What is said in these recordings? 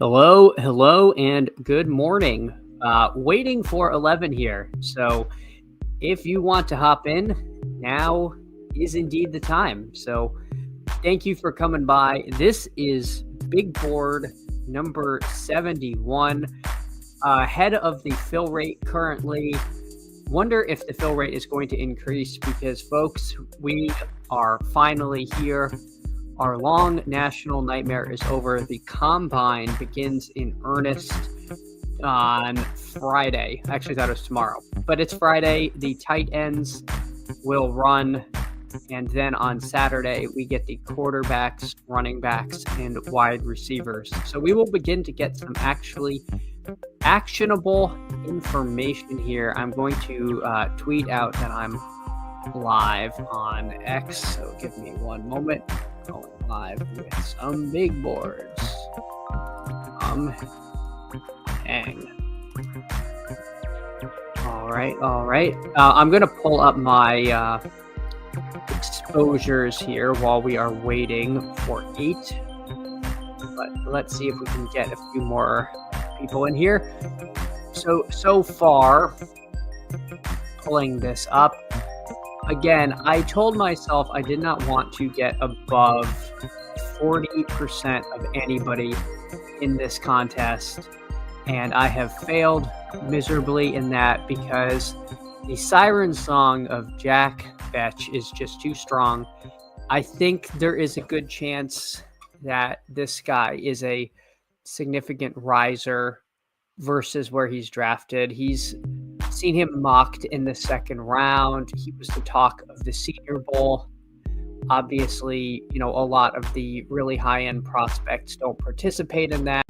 Hello, and good morning. Waiting for 11 here. So if you want to hop in, now is indeed the time. So thank you for coming by. This is Big Board number 71, ahead of the fill rate currently. Wonder if the fill rate is going to increase because, folks, we are finally here. Our long national nightmare is over. The combine begins in earnest on Friday. I actually thought it was tomorrow, but it's Friday. The tight ends will run, and then on Saturday, we get the quarterbacks, running backs, and wide receivers. So we will begin to get some actually actionable information here. I'm going to tweet out that I'm live on X, so give me one moment. Going live with some big boards. Hang. All right. I'm gonna pull up my exposures here while we are waiting for 8. But let's see if we can get a few more people in here. So far, pulling this up. Again, I told myself I did not want to get above 40% of anybody in this contest, and I have failed miserably in that because the siren song of Jack Vetch is just too strong. I think there is a good chance that this guy is a significant riser versus where he's drafted. He's seen him mocked in the second round. He was the talk of the Senior Bowl. Obviously, a lot of the really high-end prospects don't participate in that.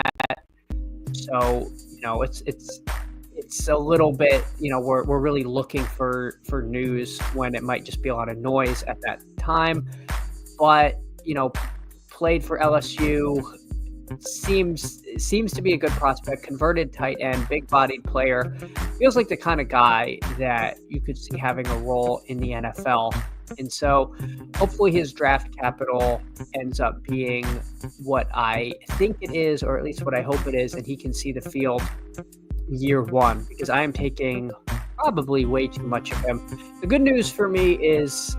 So, it's a little bit, we're really looking for news when it might just be a lot of noise at that time. But, played for LSU, seems to be a good prospect, converted tight end, big-bodied player. Feels like the kind of guy that you could see having a role in the NFL. And so hopefully his draft capital ends up being what I think it is, or at least what I hope it is, and he can see the field year one, because I am taking probably way too much of him. The good news for me is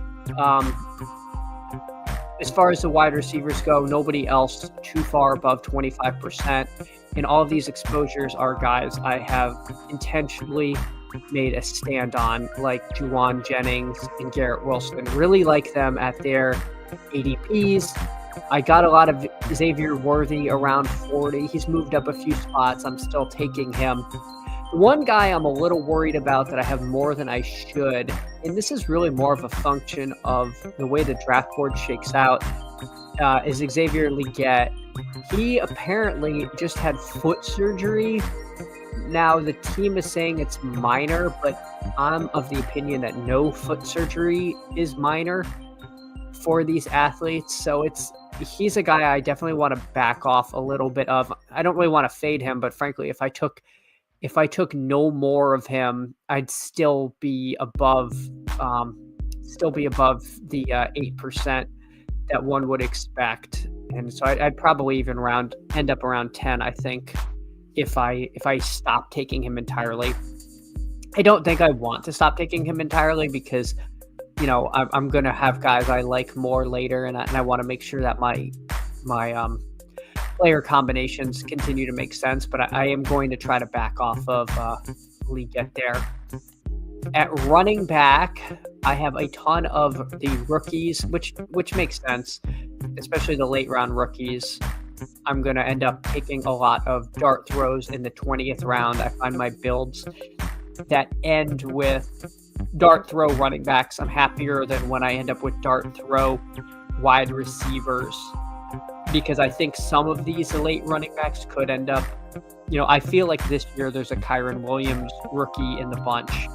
as far as the wide receivers go, nobody else too far above 25%. And all of these exposures are guys I have intentionally made a stand on, like Juwan Jennings and Garrett Wilson. Really like them at their ADPs. I got a lot of Xavier Worthy around 40. He's moved up a few spots. I'm still taking him. One guy I'm a little worried about that I have more than I should, and this is really more of a function of the way the draft board shakes out, is Xavier Legette. He apparently just had foot surgery. Now, the team is saying it's minor, but I'm of the opinion that no foot surgery is minor for these athletes. So he's a guy I definitely want to back off a little bit of. I don't really want to fade him, but frankly, if I took no more of him, I'd still be above the 8% that one would expect. And so I'd probably even end up around 10, I think, if I stop taking him entirely. I don't think I want to stop taking him entirely because, I'm going to have guys I like more later, and I want to make sure that my player combinations continue to make sense, but I am going to try to back off of Legette there. At running back, I have a ton of the rookies, which makes sense, especially the late round rookies. I'm going to end up taking a lot of dart throws in the 20th round. I find my builds that end with dart throw running backs, I'm happier than when I end up with dart throw wide receivers, because I think some of these late running backs could end up, I feel like this year there's a Kyron Williams rookie in the bunch,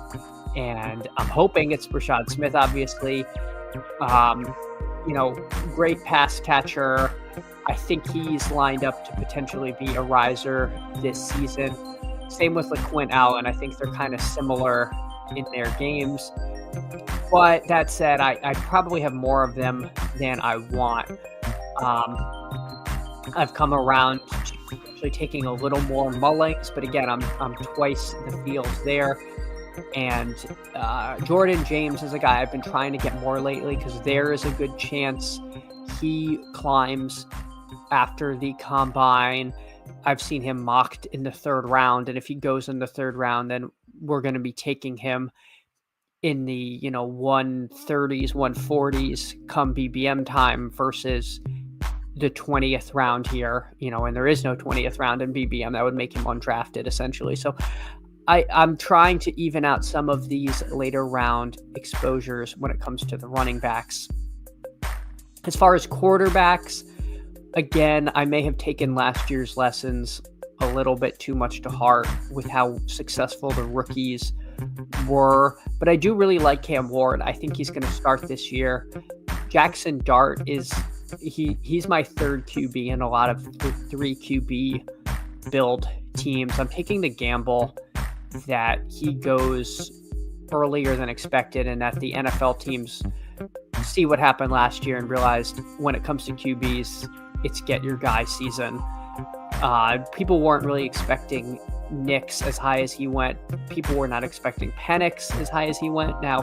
and I'm hoping it's Rashad Smith, obviously. Great pass catcher. I think he's lined up to potentially be a riser this season. Same with LaQuint Allen. I think they're kind of similar in their games. But that said, I probably have more of them than I want. I've come around to potentially taking a little more Mullings, but again, I'm twice the field there. And Jordan James is a guy I've been trying to get more lately because there is a good chance he climbs after the combine. I've seen him mocked in the 3rd round, and if he goes in the 3rd round, then we're going to be taking him in the 130s, 140s come BBM time versus the 20th round here, and there is no 20th round in BBM. That would make him undrafted essentially. So I'm trying to even out some of these later round exposures when it comes to the running backs. As far as quarterbacks, again, I may have taken last year's lessons a little bit too much to heart with how successful the rookies were, but I do really like Cam Ward. I think he's going to start this year. Jackson Dart he's my 3rd QB in a lot of the 3 QB build teams. I'm taking the gamble that he goes earlier than expected and that the NFL teams see what happened last year and realized when it comes to QBs, it's get your guy season. People weren't really expecting Nix as high as he went. People were not expecting Penix as high as he went. Now,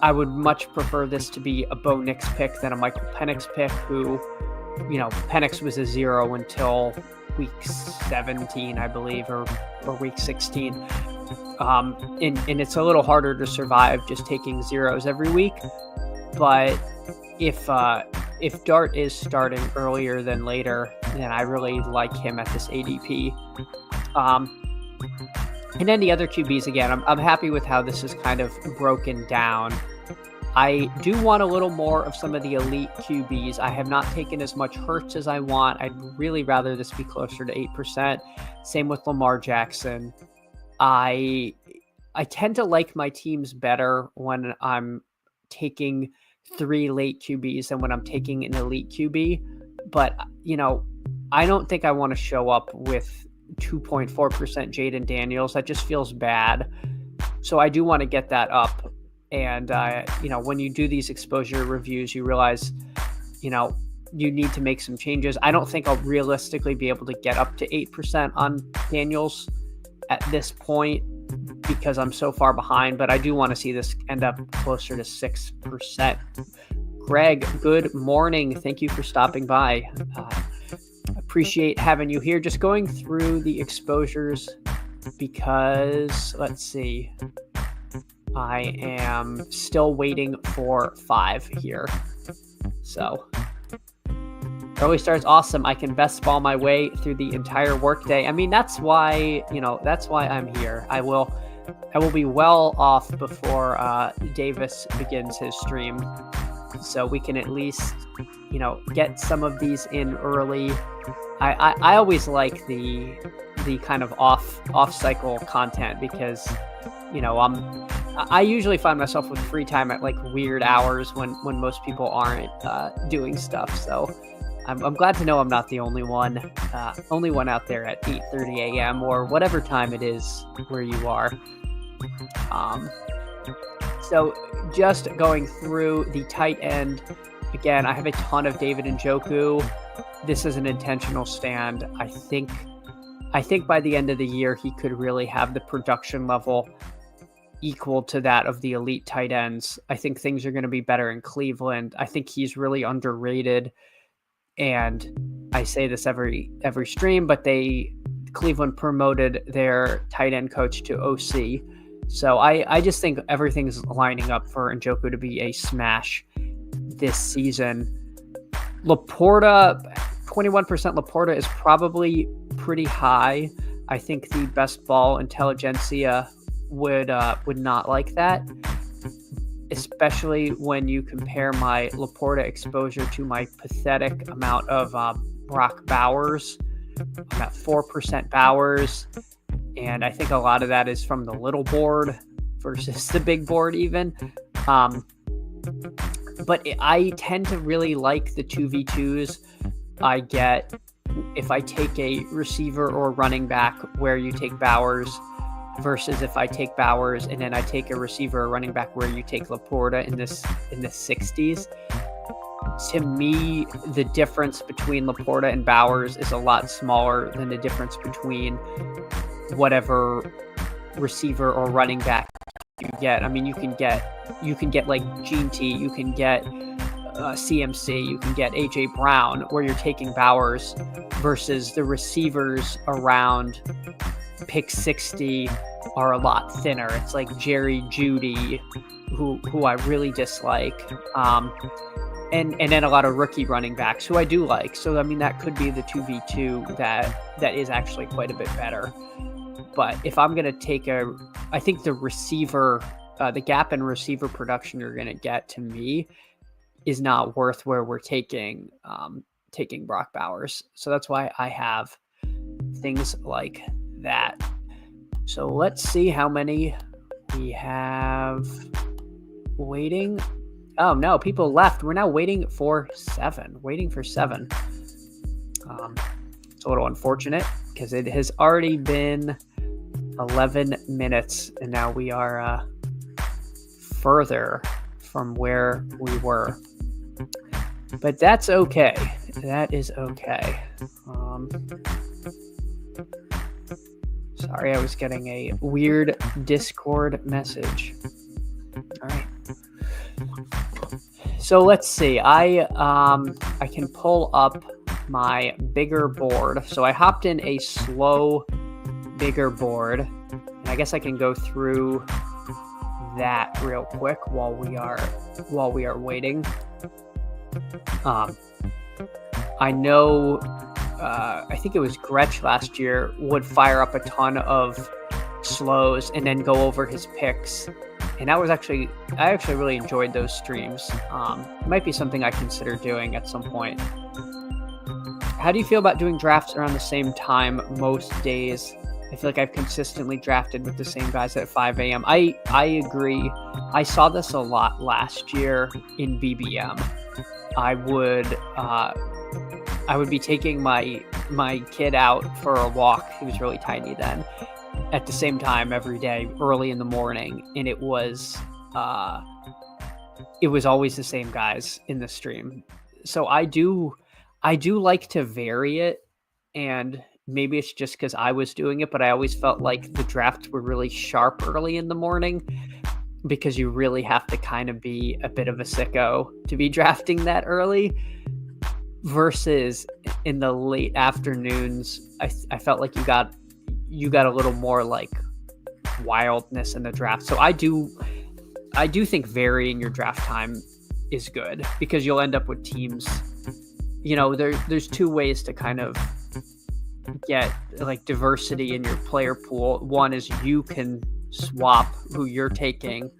I would much prefer this to be a Bo Nix pick than a Michael Penix pick, who, Penix was a 0 until week 17, I believe, or week 16. And it's a little harder to survive just taking zeros every week. But if Dart is starting earlier than later, then I really like him at this ADP. And then the other QBs, again, I'm happy with how this is kind of broken down. I do want a little more of some of the elite QBs. I have not taken as much Hurts as I want. I'd really rather this be closer to 8%. Same with Lamar Jackson. I tend to like my teams better when I'm taking 3 late QBs than when I'm taking an elite QB. But, I don't think I want to show up with 2.4% Jaden Daniels. That just feels bad. So I do want to get that up. And, when you do these exposure reviews, you realize, you need to make some changes. I don't think I'll realistically be able to get up to 8% on Daniels at this point because I'm so far behind, but I do want to see this end up closer to 6%. Greg, good morning. Thank you for stopping by. Appreciate having you here. Just going through the exposures because, let's see, I am still waiting for 5 here. So early start's awesome. I can best ball my way through the entire workday. I mean, that's why I'm here. I will be well off before Davis begins his stream, so we can at least, get some of these in early. I always like the kind of off cycle content because, I usually find myself with free time at like weird hours when most people aren't doing stuff. So I'm glad to know I'm not the only one out there at 8:30 a.m. or whatever time it is where you are. So just going through the tight end, again, I have a ton of David Njoku. This is an intentional stand. I think by the end of the year, he could really have the production level equal to that of the elite tight ends. I think things are going to be better in Cleveland. I think he's really underrated. And I say this every stream, but Cleveland promoted their tight end coach to OC. So I just think everything's lining up for Njoku to be a smash this season. Laporta, 21% Laporta is probably pretty high. I think the best ball intelligentsia would not like that, especially when you compare my Laporta exposure to my pathetic amount of Brock Bowers. I'm at 4% Bowers, and I think a lot of that is from the little board versus the big board even. But I tend to really like the 2v2s I get if I take a receiver or running back where you take Bowers versus if I take Bowers and then I take a receiver or running back where you take Laporta in the 60s. to me, the difference between Laporta and Bowers is a lot smaller than the difference between whatever receiver or running back you get. I mean, you can get like Gene T, you can get CMC, you can get AJ Brown, where you're taking Bowers, versus the receivers around pick 60 are a lot thinner. It's like Jerry Jeudy, who I really dislike, and then a lot of rookie running backs who I do like. So I mean, that could be the 2v2 that is actually quite a bit better. But if I'm going to take I think the receiver, the gap in receiver production you're going to get, to me, is not worth where we're taking Brock Bowers. So that's why I have things like that. So let's see how many we have waiting. Oh no, people left. We're now waiting for 7. It's a little unfortunate because it has already been 11 minutes and now we are further from where we were. But that's okay. That is okay. Sorry, I was getting a weird Discord message. All right. So let's see. I can pull up my bigger board. So I hopped in a slow bigger board. And I guess I can go through that real quick while we are waiting. I know, I think it was Gretsch last year would fire up a ton of slows and then go over his picks. And that was I actually really enjoyed those streams. It might be something I consider doing at some point. How do you feel about doing drafts around the same time most days? I feel like I've consistently drafted with the same guys at 5 a.m. I agree. I saw this a lot last year in BBM. I would be taking my kid out for a walk. He was really tiny then. At the same time every day, early in the morning, and it was always the same guys in the stream. So I do like to vary it, and maybe it's just because I was doing it, but I always felt like the drafts were really sharp early in the morning because you really have to kind of be a bit of a sicko to be drafting that early, versus in the late afternoons. I felt like you got a little more like wildness in the draft. So I do think varying your draft time is good, because you'll end up with teams, there's two ways to kind of get like diversity in your player pool. One is you can swap who you're taking,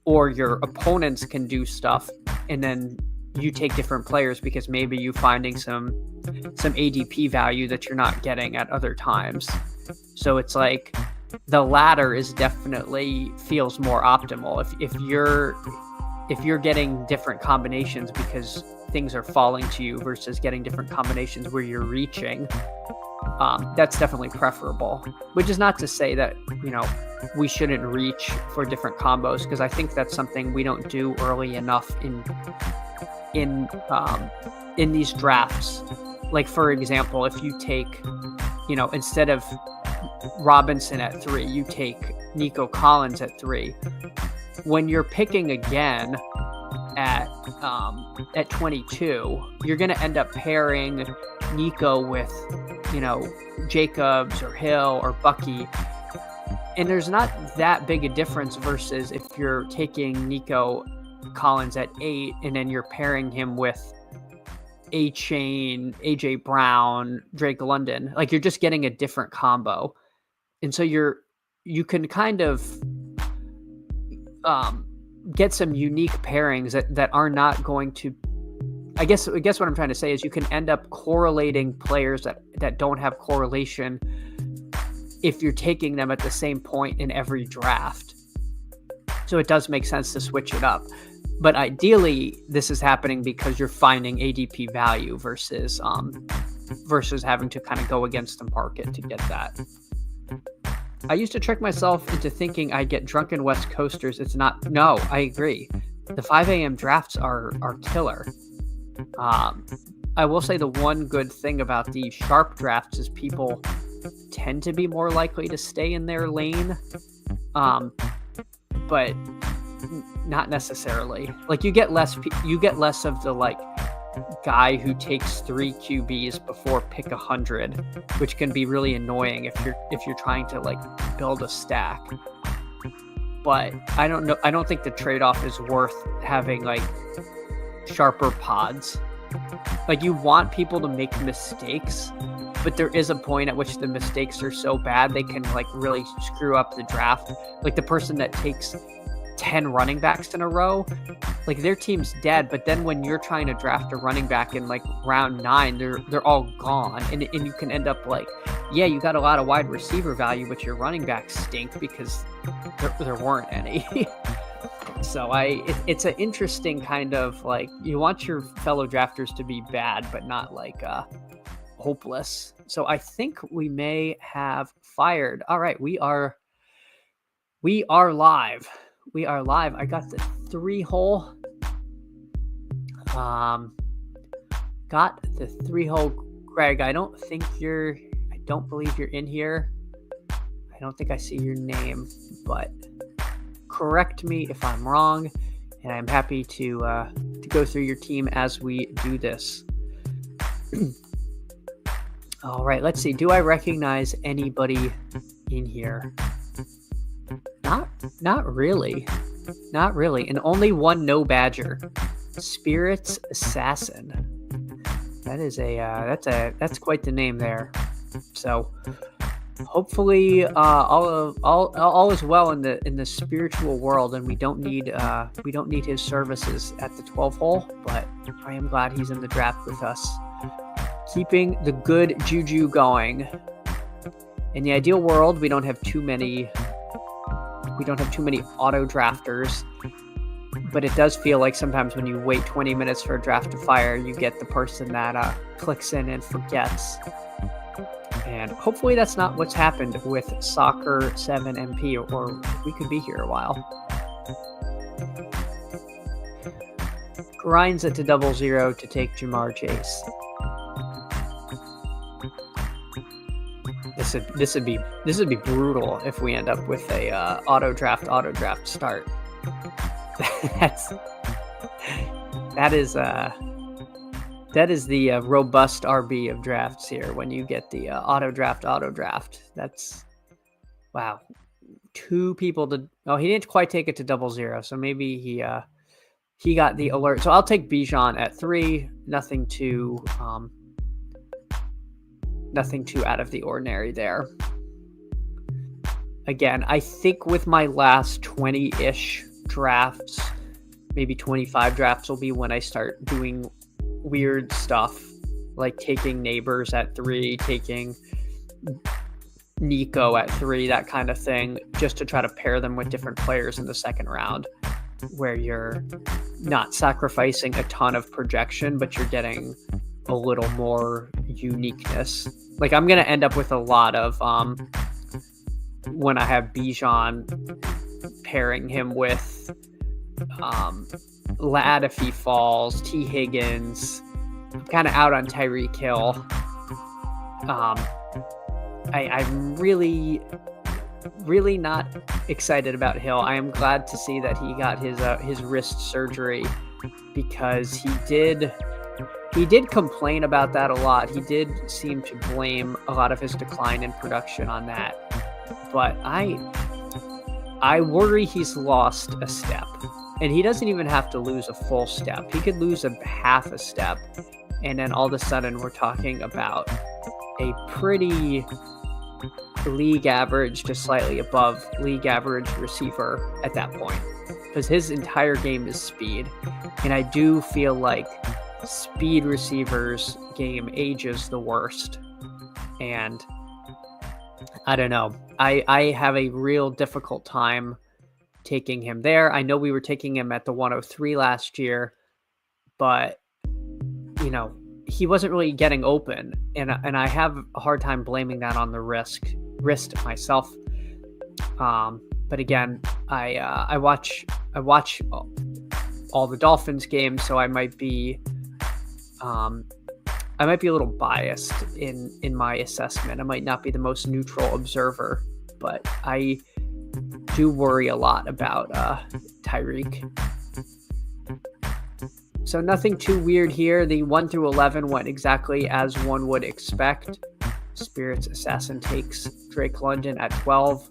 or your opponents can do stuff and then you take different players because maybe you're finding some ADP value that you're not getting at other times. So it's like the latter is definitely feels more optimal. If you're getting different combinations because things are falling to you versus getting different combinations where you're reaching, that's definitely preferable. Which is not to say that, we shouldn't reach for different combos, because I think that's something we don't do early enough in these drafts. Like, for example, if you take, instead of Robinson at 3, you take Nico Collins at 3. When you're picking again at 22, you're going to end up pairing Nico with, Jacobs or Hill or Bucky. And there's not that big a difference versus if you're taking Nico Collins at 8 and then you're pairing him with A-Chain, AJ Brown, Drake London. Like, you're just getting a different combo. And so you can kind of get some unique pairings that are not going to, I guess what I'm trying to say is you can end up correlating players that don't have correlation if you're taking them at the same point in every draft. So it does make sense to switch it up. But ideally, this is happening because you're finding ADP value versus having to kind of go against the market to get that. I used to trick myself into thinking I'd get drunken West Coasters. It's not. No, I agree. The 5 a.m. drafts are killer. I will say the one good thing about the sharp drafts is people tend to be more likely to stay in their lane, but not necessarily. Like you get less of the like guy who takes 3 QBs before pick 100, which can be really annoying if you're trying to like build a stack. But I don't think the trade-off is worth having like sharper pods. Like you want people to make mistakes, but there is a point at which the mistakes are so bad they can like really screw up the draft. Like the person that takes 10 running backs in a row, like their team's dead, but then when you're trying to draft a running back in like round 9, they're all gone, and you can end up like, yeah, you got a lot of wide receiver value, but your running backs stink because there weren't any. So it's an interesting kind of like, you want your fellow drafters to be bad, but not like hopeless. So I think we may have fired. All right, we are live. We are live. I got the 3-hole. Got the 3-hole. Greg, I don't believe you're in here. I don't think I see your name, but correct me if I'm wrong, and I'm happy to go through your team as we do this. All right, let's see. Do I recognize anybody in here? Not really. Not really. And only one no badger. Spirits Assassin. That is that's quite the name there. So hopefully all is well in the spiritual world, and we don't need his services at the 12 hole, but I am glad he's in the draft with us, keeping the good juju going. In the ideal world, we don't have too many auto drafters, but it does feel like sometimes when you wait 20 minutes for a draft to fire, you get the person that clicks in and forgets. And hopefully that's not what's happened with Soccer 7 MP, or we could be here a while. Grinds it to 0-0 to take Jamar Chase. This would be brutal if we end up with a auto draft start. That is the robust RB of drafts here. When you get the auto draft, that's wow. 2 people to. Oh, he didn't quite take it to 0-0, so maybe he got the alert. So I'll take Bijan at 3. Nothing too out of the ordinary there. Again, I think with my last 20-ish drafts, maybe 25 drafts will be when I start doing weird stuff, like taking Neighbors at 3, taking Nico at 3, that kind of thing, just to try to pair them with different players in the second round, where you're not sacrificing a ton of projection, but you're getting a little more uniqueness. Like I'm going to end up with a lot of, when I have Bijan, pairing him with Ladd if he falls, T. Higgins. I'm kind of out on Tyreek Hill. I'm really not excited about Hill. I am glad to see that he got his wrist surgery, because he did complain about that a lot. He did seem to blame a lot of his decline in production on that. But I worry he's lost a step. And he doesn't even have to lose a full step. He could lose a half a step, and then all of a sudden we're talking about a pretty league average, just slightly above league average receiver at that point. Because his entire game is speed. And I do feel like speed receivers game ages the worst. And I don't know. I have a real difficult time taking him there. I know we were taking him at the 103 last year, but he wasn't really getting open, and I have a hard time blaming that on the wrist myself. But again, I watch all the Dolphins games, so I might be I might be a little biased in my assessment. I might not be the most neutral observer, but I do worry a lot about Tyreek. So nothing too weird here. The 1 through 11 went exactly as one would expect. Spirit's Assassin takes Drake London at 12,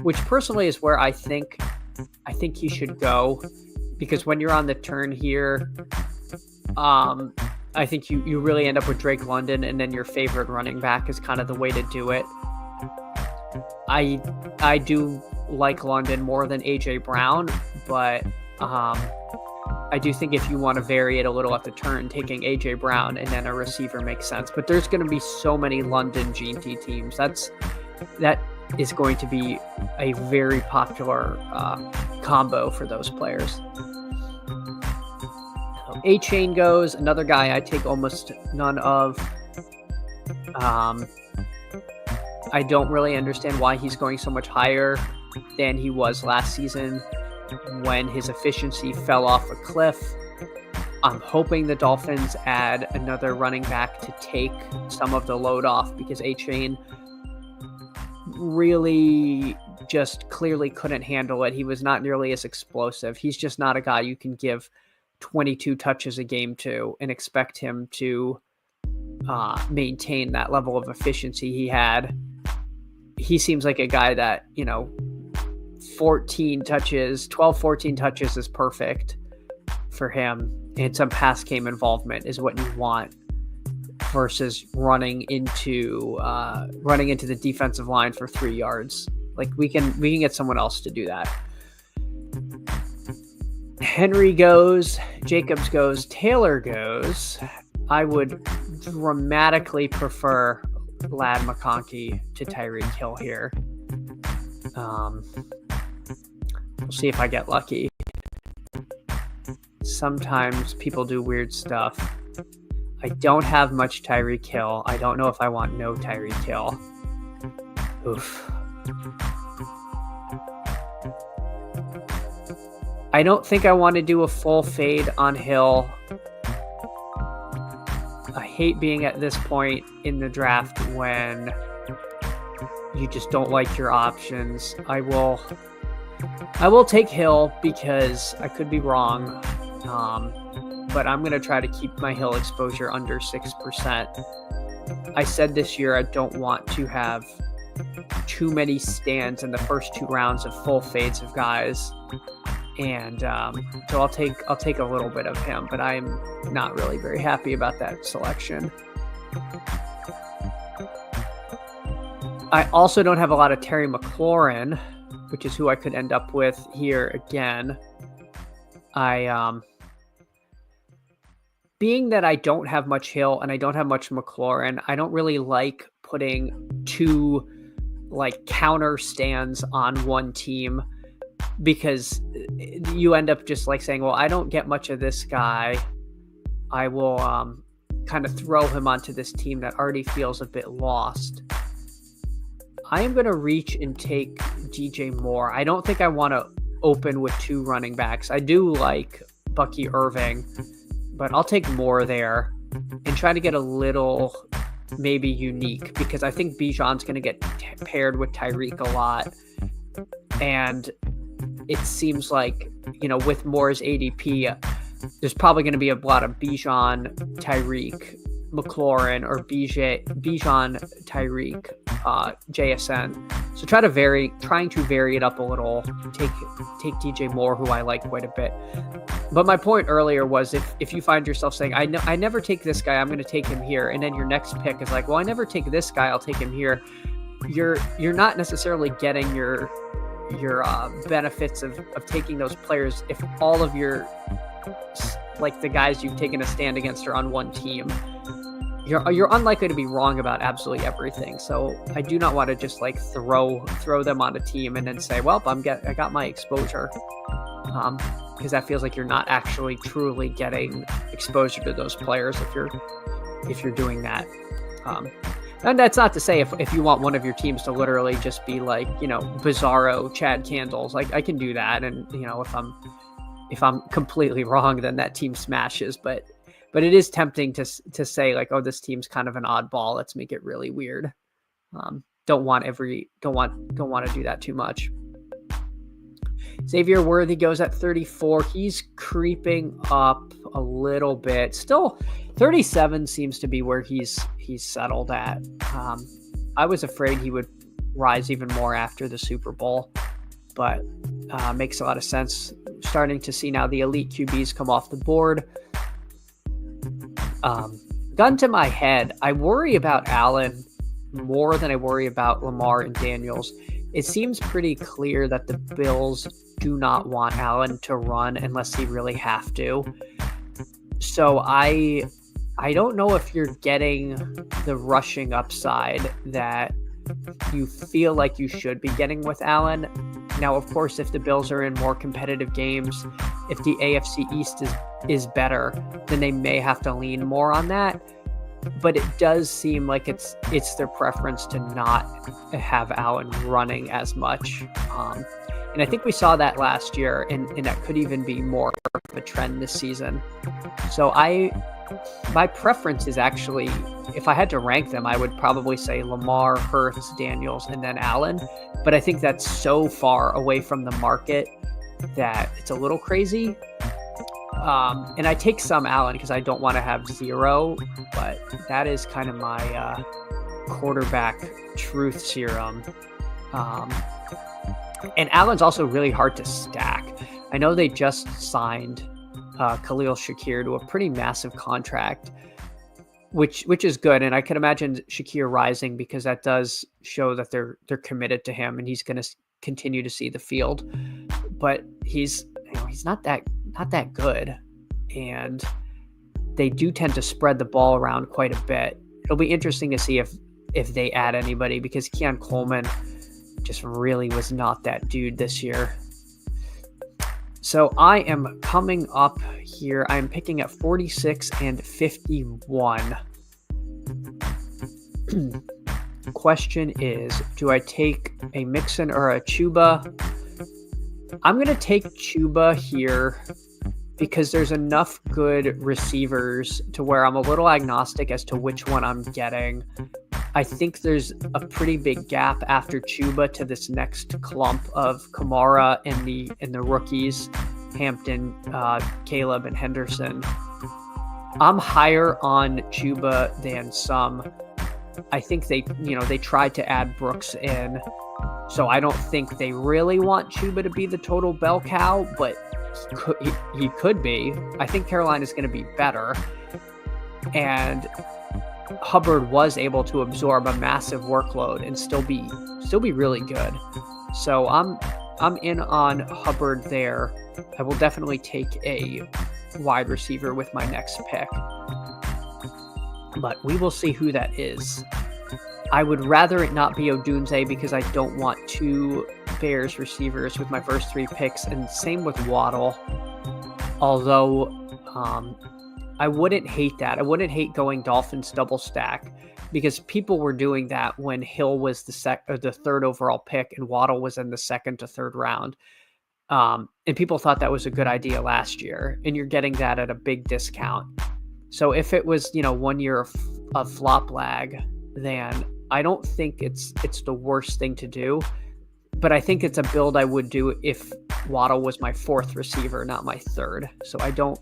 which personally is where I think he should go, because when you're on the turn here, I think you really end up with Drake London, and then your favorite running back is kind of the way to do it. I do like London more than AJ Brown, but I do think if you want to vary it a little at the turn, taking AJ Brown and then a receiver makes sense. But there's going to be so many London GT teams. That is going to be a very popular combo for those players. A-Chain goes, another guy I take almost none of. I don't really understand why he's going so much higher than he was last season when his efficiency fell off a cliff. I'm hoping the Dolphins add another running back to take some of the load off, because A-Chain really just clearly couldn't handle it. He was not nearly as explosive. He's just not a guy you can give 22 touches a game to and expect him to maintain that level of efficiency he had. He seems like a guy that, 14 touches is perfect for him, and some pass game involvement is what you want versus running into the defensive line for 3 yards. Like we can get someone else to do that. Henry goes, Jacobs goes, Taylor goes. I would dramatically prefer Ladd McConkey to Tyreek Hill here. We'll see if I get lucky. Sometimes people do weird stuff. I don't have much Tyreek Hill. I don't know if I want no Tyreek Hill. Oof. I don't think I want to do a full fade on Hill. I hate being at this point in the draft when you just don't like your options. I will take Hill because I could be wrong, but I'm going to try to keep my Hill exposure under 6%. I said this year I don't want to have too many stands in the first 2 rounds of full fades of guys. And so I'll take a little bit of him, but I'm not really very happy about that selection. I also don't have a lot of Terry McLaurin, which is who I could end up with here again. Being that I don't have much Hill and I don't have much McLaurin, I don't really like putting 2 counter stands on one team, because you end up just saying, well, I don't get much of this guy. I will kind of throw him onto this team that already feels a bit lost. I am going to reach and take DJ Moore. I don't think I want to open with 2 running backs. I do like Bucky Irving, but I'll take Moore there and try to get a little maybe unique, because I think Bijan's going to get paired with Tyreek a lot. And it seems like, with Moore's ADP, there's probably going to be a lot of Bijan, Tyreek, McLaurin, or Bijan, Tyreek, JSN. So trying to vary it up a little, take DJ Moore, who I like quite a bit. But my point earlier was if you find yourself saying, I never take this guy, I'm going to take him here, and then your next pick is well, I never take this guy, I'll take him here. You're not necessarily getting your benefits of taking those players if all of your the guys you've taken a stand against are on one team. You're unlikely to be wrong about absolutely everything. So I do not want to just throw them on a team and then say, well, I got my exposure, because that feels like you're not actually truly getting exposure to those players if you're doing that. And that's not to say if you want one of your teams to literally just be Bizarro Chad Candles, I can do that. And, if I'm completely wrong, then that team smashes. But But it is tempting to say like, oh, this team's kind of an oddball. Let's make it really weird. Don't want to do that too much. Xavier Worthy goes at 34. He's creeping up a little bit. Still, 37 seems to be where he's settled at. I was afraid he would rise even more after the Super Bowl, but makes a lot of sense. Starting to see now the elite QBs come off the board. Gun to my head, I worry about Allen more than I worry about Lamar and Daniels. It seems pretty clear that the Bills do not want Allen to run unless he really have to. So I don't know if you're getting the rushing upside that you feel like you should be getting with Allen. Now, of course, if the Bills are in more competitive games, if the AFC East is better, then they may have to lean more on that. But it does seem like it's their preference to not have Allen running as much. And I think we saw that last year, and that could even be more of a trend this season. So my preference is actually, if I had to rank them, I would probably say Lamar, Hurts, Daniels, and then Allen. But I think that's so far away from the market that it's a little crazy. And I take some Allen because I don't want to have zero, but that is kind of my quarterback truth serum. And Allen's also really hard to stack. I know they just signed Khalil Shakir to a pretty massive contract, which is good. And I can imagine Shakir rising because that does show that they're committed to him and he's going to continue to see the field. But he's not that good. And they do tend to spread the ball around quite a bit. It'll be interesting to see if they add anybody, because Keon Coleman just really was not that dude this year. So I am coming up here. I'm picking at 46 and 51. Question is, do I take a Mixon or a Chuba? I'm going to take Chuba here because there's enough good receivers to where I'm a little agnostic as to which one I'm getting. I think there's a pretty big gap after Chuba to this next clump of Kamara and the rookies, Hampton, Caleb, and Henderson. I'm higher on Chuba than some. I think they tried to add Brooks in, so I don't think they really want Chuba to be the total bell cow, but he could be. I think Carolina's going to be better, and Hubbard was able to absorb a massive workload and still be really good. So I'm in on Hubbard there. I will definitely take a wide receiver with my next pick, but we will see who that is. I would rather it not be Odunze because I don't want two Bears receivers with my first three picks, and same with Waddle. Although I wouldn't hate that. I wouldn't hate going Dolphins double stack, because people were doing that when Hill was the third overall pick and Waddle was in the second to third round. And people thought that was a good idea last year, and you're getting that at a big discount. So if it was, 1 year of flop lag, then I don't think it's the worst thing to do. But I think it's a build I would do if Waddle was my fourth receiver, not my third. So I don't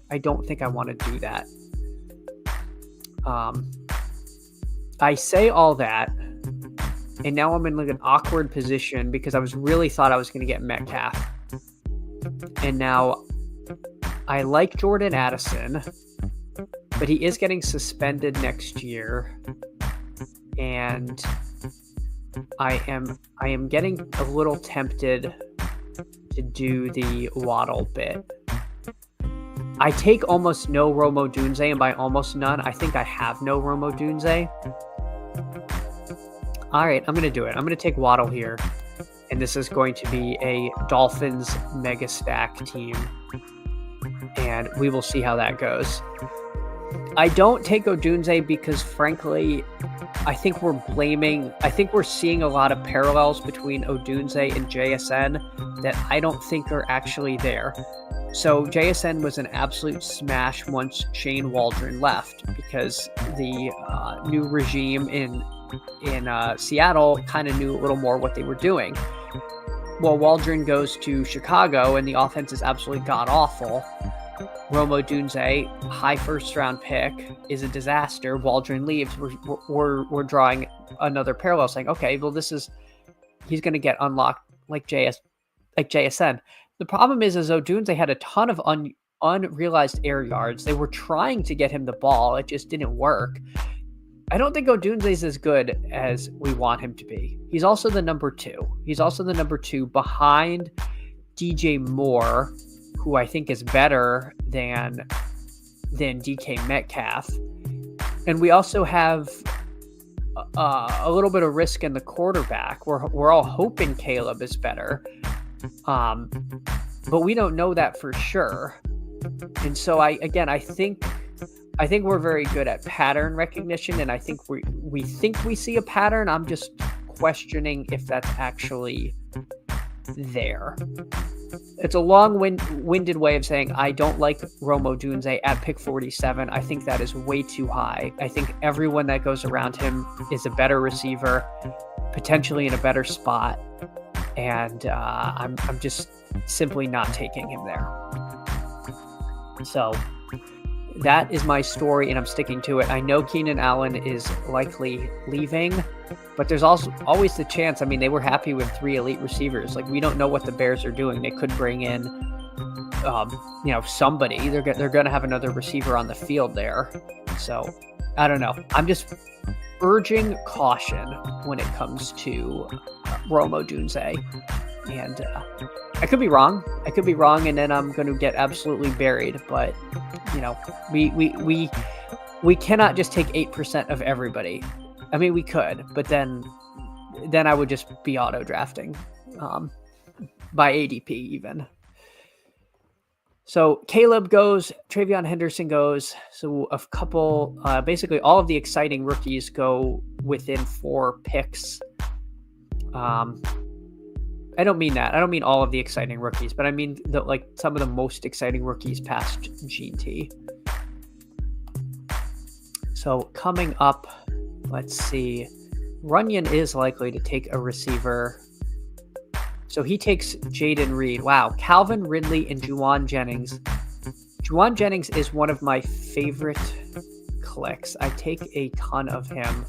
think I want to do that. I say all that, and now I'm in like an awkward position because I thought I was going to get Metcalf. And now I like Jordan Addison, but he is getting suspended next year. And I am getting a little tempted to do the Waddle bit. I take almost no Rome Odunze, and by almost none, I think I have no Rome Odunze. All right, I'm going to do it. I'm going to take Waddle here, and this is going to be a Dolphins mega stack team, and we will see how that goes. I don't take Odunze because, frankly, I think we're seeing a lot of parallels between Odunze and JSN that I don't think are actually there. So JSN was an absolute smash once Shane Waldron left, because the new regime in Seattle kind of knew a little more what they were doing. Well, Waldron goes to Chicago, and the offense is absolutely god-awful. Rome Odunze, high first-round pick, is a disaster. Waldron leaves. We're drawing another parallel, saying, okay, well, he's going to get unlocked like JSN. The problem is Odunze had a ton of unrealized air yards. They were trying to get him the ball. It just didn't work. I don't think Odunze is as good as we want him to be. He's also the number 2. He's also the number 2 behind DJ Moore, who I think is better than DK Metcalf. And we also have a little bit of risk in the quarterback. We're all hoping Caleb is better. But we don't know that for sure. And so I think we're very good at pattern recognition, and I think we think we see a pattern. I'm just questioning if that's actually there. It's a long-winded way of saying I don't like Rome Odunze at pick 47. I think that is way too high. I think everyone that goes around him is a better receiver, potentially in a better spot. And I'm just simply not taking him there. So that is my story, and I'm sticking to it. I know Keenan Allen is likely leaving, but there's also always the chance. I mean, they were happy with 3 elite receivers. Like, we don't know what the Bears are doing. They could bring in, somebody. They're going to have another receiver on the field there. So I don't know. I'm just urging caution when it comes to Rome Odunze. And I could be wrong. And then I'm going to get absolutely buried. But, we cannot just take 8% of everybody. I mean, we could, but then I would just be auto drafting by ADP even. So Caleb goes, Travion Henderson goes. So a couple, basically all of the exciting rookies go within 4 picks. I don't mean that. I don't mean all of the exciting rookies, but I mean some of the most exciting rookies past Gene T. So coming up, let's see. Runyon is likely to take a receiver. So he takes Jaden Reed. Wow. Calvin Ridley and Juwan Jennings. Juwan Jennings is one of my favorite clicks. I take a ton of him.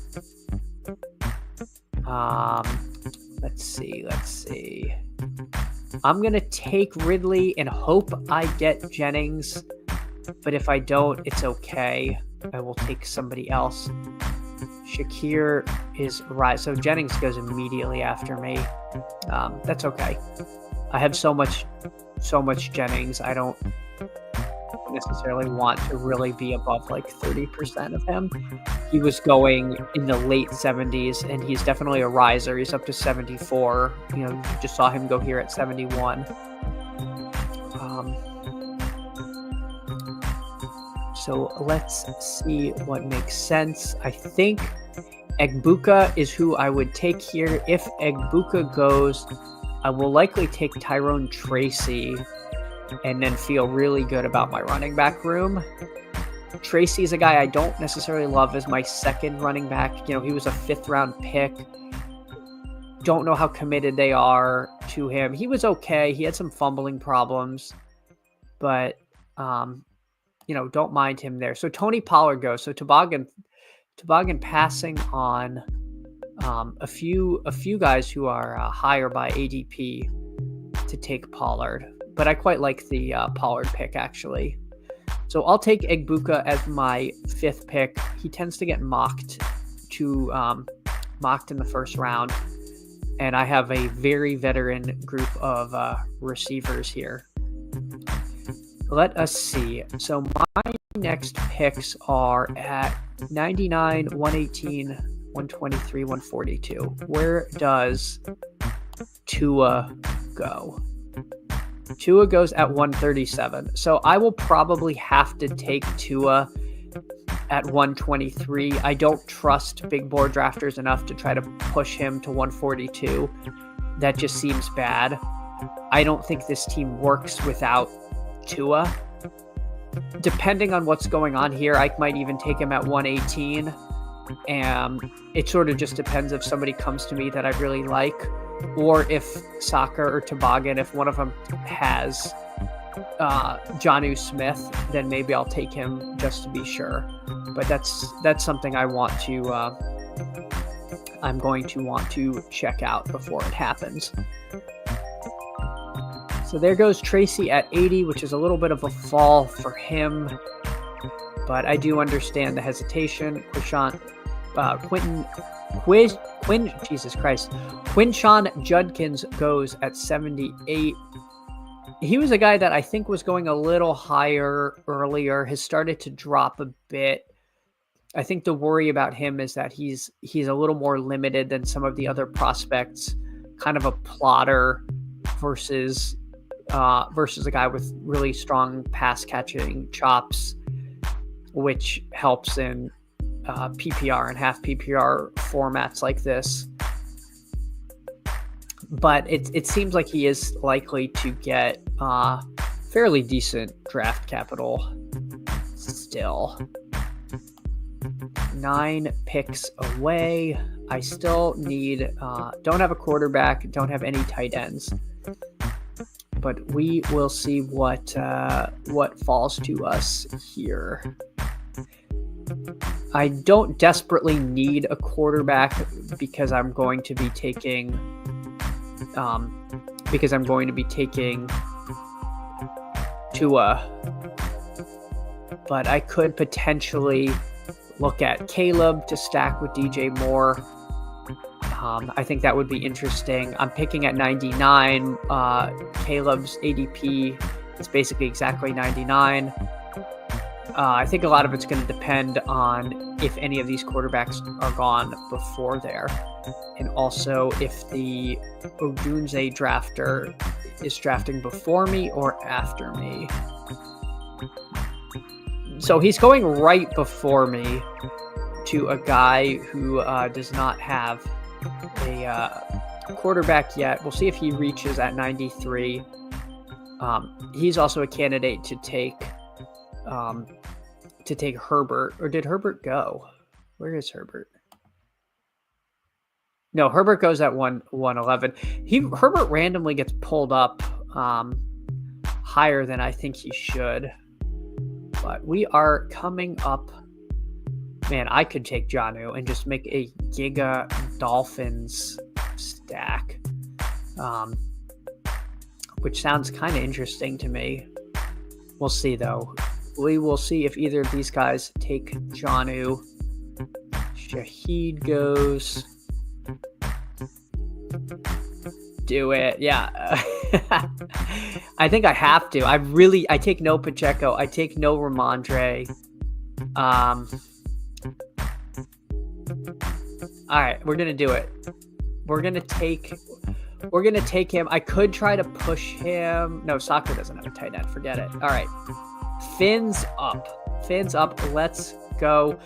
Let's see. I'm going to take Ridley and hope I get Jennings. But if I don't, it's okay. I will take somebody else. Shakir is right. So Jennings goes immediately after me. That's okay. I have so much Jennings. I don't necessarily want to really be above 30% of him. He was going in the late 70s, and he's definitely a riser. He's up to 74. You just saw him go here at 71. So let's see what makes sense. I think Egbuka is who I would take here. If Egbuka goes, I will likely take Tyrone Tracy and then feel really good about my running back room. Tracy is a guy I don't necessarily love as my second running back. He was a 5th round pick. Don't know how committed they are to him. He was okay. He had some fumbling problems, but don't mind him there. So Tony Pollard goes. So Toboggan passing on a few guys who are higher by ADP to take Pollard. But I quite like the Pollard pick, actually. So I'll take Egbuka as my 5th pick. He tends to get mocked in the first round. And I have a very veteran group of receivers here. Let us see. So my next picks are at 99, 118, 123, 142. Where does Tua go? Tua goes at 137. So I will probably have to take Tua at 123. I don't trust big board drafters enough to try to push him to 142. That just seems bad. I don't think this team works without Tua. Depending on what's going on here, I might even take him at 118. And it sort of just depends if somebody comes to me that I really like, or if Soccer or Toboggan, if one of them has Jonnu Smith, then maybe I'll take him just to be sure. But that's something I'm going to want to check out before it happens. So there goes Tracy at 80, which is a little bit of a fall for him, but I do understand the hesitation. Quinshon Judkins goes at 78. He was a guy that I think was going a little higher earlier, has started to drop a bit. I think the worry about him is that he's a little more limited than some of the other prospects, kind of a plotter versus a guy with really strong pass catching chops, which helps in PPR and half PPR formats like this. But it seems like he is likely to get fairly decent draft capital still. 9 picks away. I still need, don't have a quarterback, don't have any tight ends. But we will see what falls to us here. I don't desperately need a quarterback because I'm going to be taking Tua. But I could potentially look at Caleb to stack with DJ Moore. I think that would be interesting. I'm picking at 99. Caleb's ADP is basically exactly 99. I think a lot of it's going to depend on if any of these quarterbacks are gone before there. And also if the Odunze drafter is drafting before me or after me. So he's going right before me to a guy who does not have a quarterback yet. We'll see if he reaches at 93. He's also a candidate to take Herbert. Or did Herbert go? Where is Herbert? No, Herbert goes at 111. Herbert randomly gets pulled up higher than I think he should. But we are coming up. Man, I could take Jonnu and just make a Giga Dolphins stack, which sounds kind of interesting to me. We'll see, though. We will see if either of these guys take Jonnu. Shaheed goes. Do it. Yeah. I think I have to. I take no Pacheco. I take no Ramondre. All right, we're going to do it. We're going to take him. I could try to push him. No, Soccer doesn't have a tight end. Forget it. All right. Fins up. Let's go.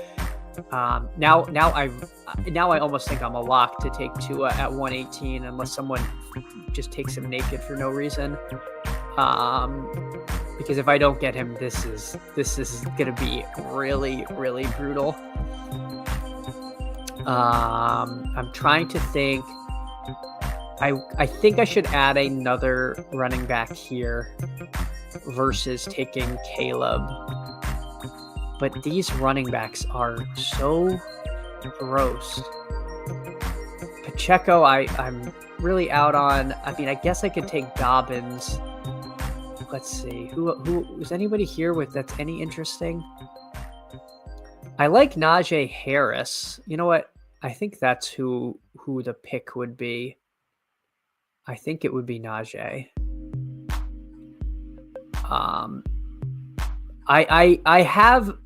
Now I almost think I'm a lock to take Tua at 118 unless someone just takes him naked for no reason. Because if I don't get him, this is going to be really, really brutal. I'm trying to think. I think I should add another running back here versus taking Caleb. But these running backs are so gross. Pacheco, I'm really out on. I mean, I guess I could take Dobbins. Let's see. Who is anybody here with that's any interesting? I like Najee Harris. You know what? I think that's who the pick would be. I think it would be Najee. I have.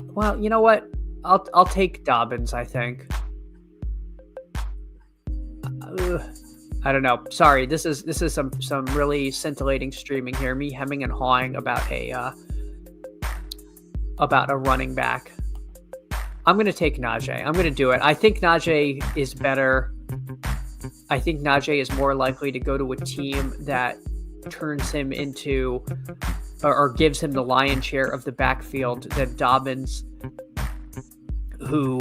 Well, you know what? I'll take Dobbins. I think. I don't know. Sorry, this is some really scintillating streaming here. Me hemming and hawing about a running back. I'm going to take Najee. I'm going to do it. I think Najee is better. I think Najee is more likely to go to a team that turns him into or gives him the lion's share of the backfield than Dobbins, who,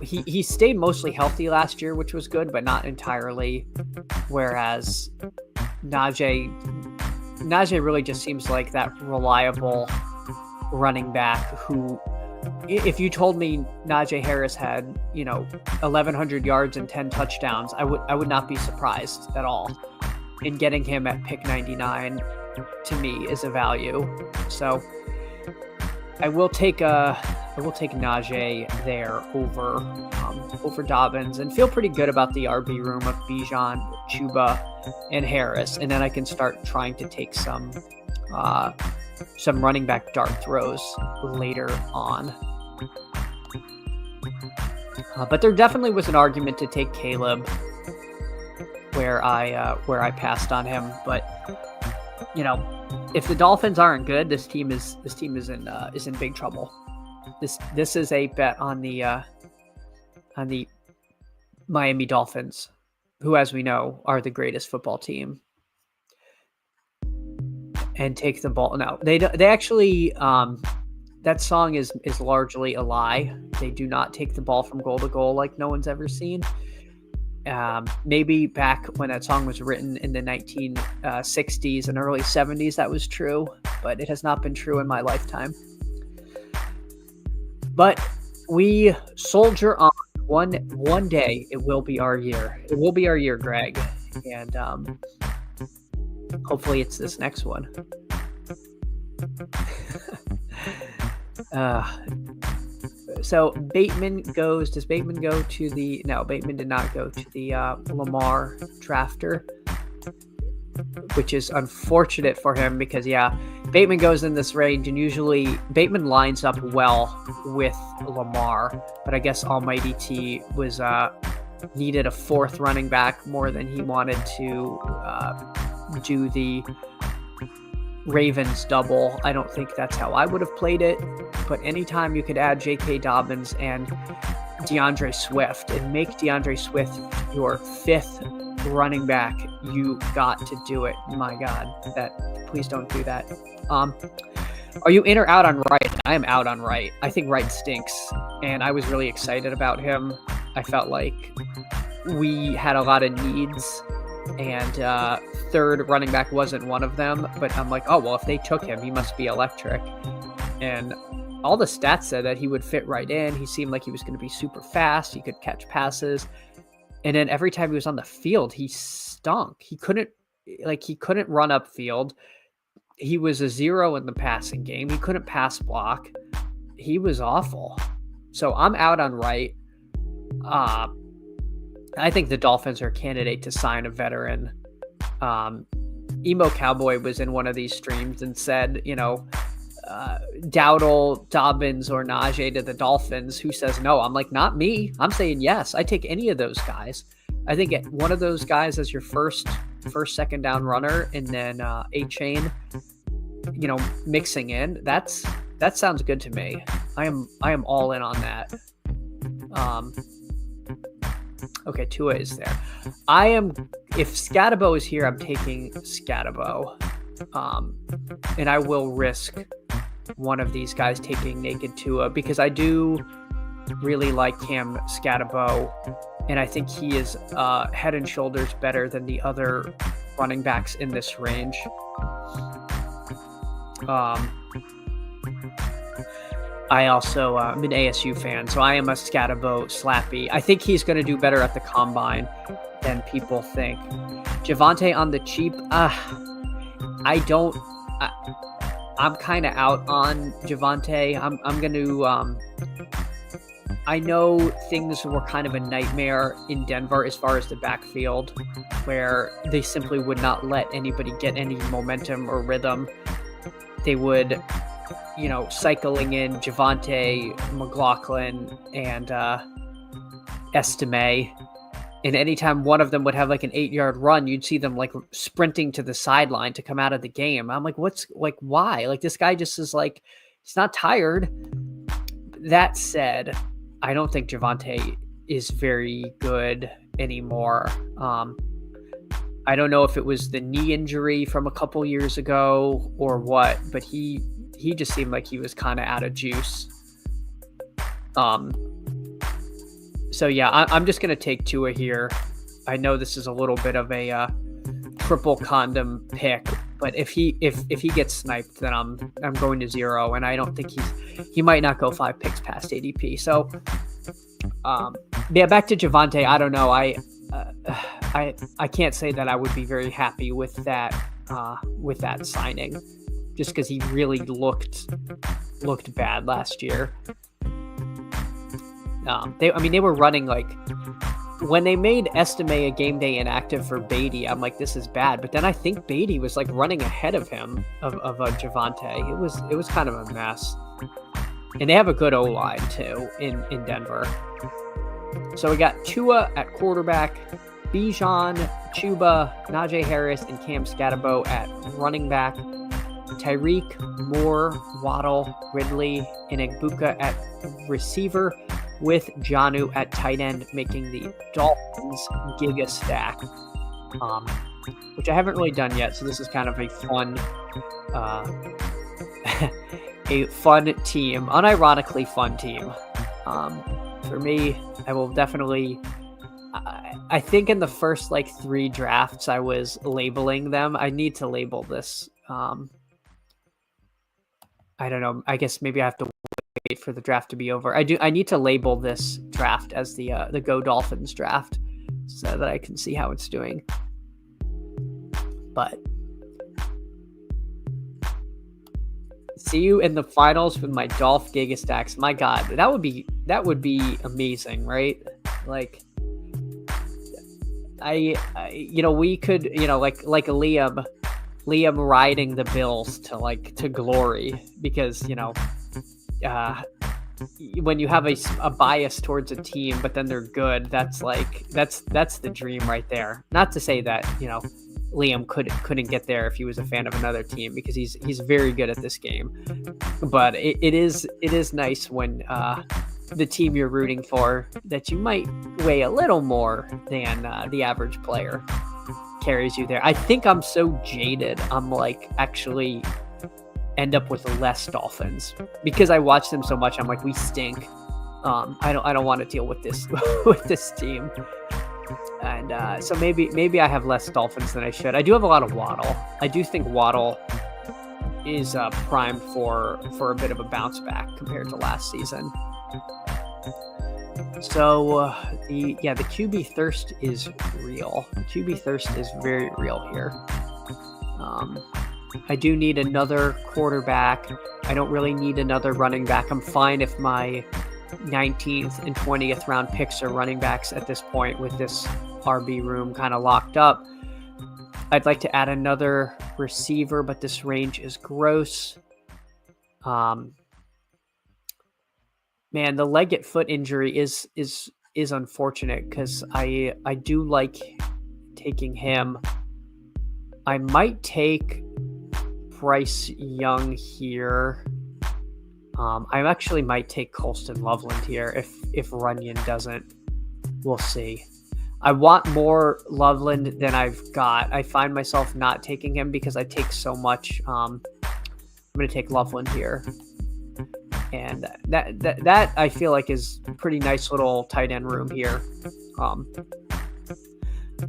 he stayed mostly healthy last year, which was good, but not entirely. Whereas Najee really just seems like that reliable running back who, if you told me Najee Harris had, 1,100 yards and 10 touchdowns, I would not be surprised at all. And getting him at pick 99 to me is a value. So I will take Najee there over Dobbins, and feel pretty good about the RB room of Bijan, Chuba, and Harris. And then I can start trying to take some running back dart throws later on. But there definitely was an argument to take Caleb where I passed on him. But if the Dolphins aren't good, this team is in big trouble. This is a bet on the Miami Dolphins, who, as we know, are the greatest football team. And take the ball. No, they actually, that song is largely a lie. They do not take the ball from goal to goal like no one's ever seen. Maybe back when that song was written in the 1960s and early 70s, that was true, but it has not been true in my lifetime. But we soldier on. One day it will be our year. It will be our year, Greg. And hopefully it's this next one. So Bateman goes. Does Bateman go to the? No, Bateman did not go to the Lamar drafter, which is unfortunate for him because Bateman goes in this range, and usually Bateman lines up well with Lamar, but I guess Almighty T was needed a fourth running back more than he wanted to do the Ravens double. I don't think that's how I would have played it, but anytime you could add J.K. Dobbins and DeAndre Swift and make DeAndre Swift your fifth running back, you got to do it. My God, please don't do that. Are you in or out on Wright? I am out on Wright. I think Wright stinks, and I was really excited about him. I felt like we had a lot of needs, and third running back wasn't one of them, but I'm like, oh, well, if they took him, he must be electric. And all the stats said that he would fit right in. He seemed like he was going to be super fast. He could catch passes. And then every time he was on the field, he stunk. He couldn't run upfield. He was a zero in the passing game. He couldn't pass block. He was awful. So I'm out on Wright. I think the Dolphins are a candidate to sign a veteran. Emo Cowboy was in one of these streams and said, Dowdle, Dobbins, or Najee to the Dolphins. Who says no? I'm like, not me. I'm saying yes. I take any of those guys. I think one of those guys as your first second down runner, and then A-Chain, mixing in. That sounds good to me. I am all in on that. Okay, Tua is there. If Scatabo is here, I'm taking Scatabo. And I will risk one of these guys taking naked Tua because I do really like Cam Scatabo, and I think he is head and shoulders better than the other running backs in this range. I also am an ASU fan, so I am a Scatabo slappy. I think he's going to do better at the combine than people think. Javonte on the cheap, I'm kind of out on Javonte. I'm going to, I know things were kind of a nightmare in Denver as far as the backfield, where they simply would not let anybody get any momentum or rhythm. They would, cycling in Javonte, McLaughlin, and Estime. And anytime one of them would have like an 8-yard run, you'd see them like sprinting to the sideline to come out of the game. I'm like, why? Like, this guy just is like, he's not tired. That said, I don't think Javonte is very good anymore. I don't know if it was the knee injury from a couple years ago or what, but he just seemed like he was kind of out of juice. So yeah, I'm just gonna take Tua here. I know this is a little bit of a triple condom pick, but if he gets sniped, then I'm going to 0, and I don't think he might not go 5 picks past ADP. So yeah, back to Javonte. I don't know. I can't say that I would be very happy with that signing, just because he really looked bad last year. They were running like, when they made Estime a game day inactive for Beatty, I'm like, this is bad. But then I think Beatty was like running ahead of him of Javonte. It was kind of a mess. And they have a good O-line too in Denver. So we got Tua at quarterback, Bijan, Chuba, Najee Harris, and Cam Scatterbo at running back, Tyreek, Moore, Waddle, Ridley, and Egbuka at receiver, with Jonnu at tight end, making the Dolphins Giga stack, which I haven't really done yet. So this is kind of a fun, team, unironically fun team. For me, I will definitely. I think in the first 3 drafts, I was labeling them. I need to label this. I don't know. I guess maybe I have to wait for the draft to be over. I need to label this draft as the Go Dolphins draft so that I can see how it's doing. But see you in the finals with my Dolph Giga stacks. My God, that would be amazing, right? Like, we could, like Liam riding the Bills to glory, because when you have a bias towards a team, but then they're good, that's the dream right there. Not to say that Liam couldn't get there if he was a fan of another team, because he's very good at this game. But it is nice when the team you're rooting for, that you might weigh a little more than the average player, carries you there. I think I'm so jaded, I'm actually end up with less Dolphins because I watch them so much. I'm like, we stink. I don't want to deal with this with this team. And so maybe I have less Dolphins than I should. I do have a lot of Waddle. I do think Waddle is primed for a bit of a bounce back compared to last season. So the QB thirst is real. The QB thirst is very real here. I do need another quarterback. I don't really need another running back. I'm fine if my 19th and 20th round picks are running backs at this point, with this RB room kind of locked up. I'd like to add another receiver, but this range is gross. Man, the leg foot injury is unfortunate, because I do like taking him. I might take Bryce Young here. I actually might take Colston Loveland here if Runyon doesn't. We'll see. I want more Loveland than I've got. I find myself not taking him because I take so much. I'm going to take Loveland here. And that I feel like is a pretty nice little tight end room here.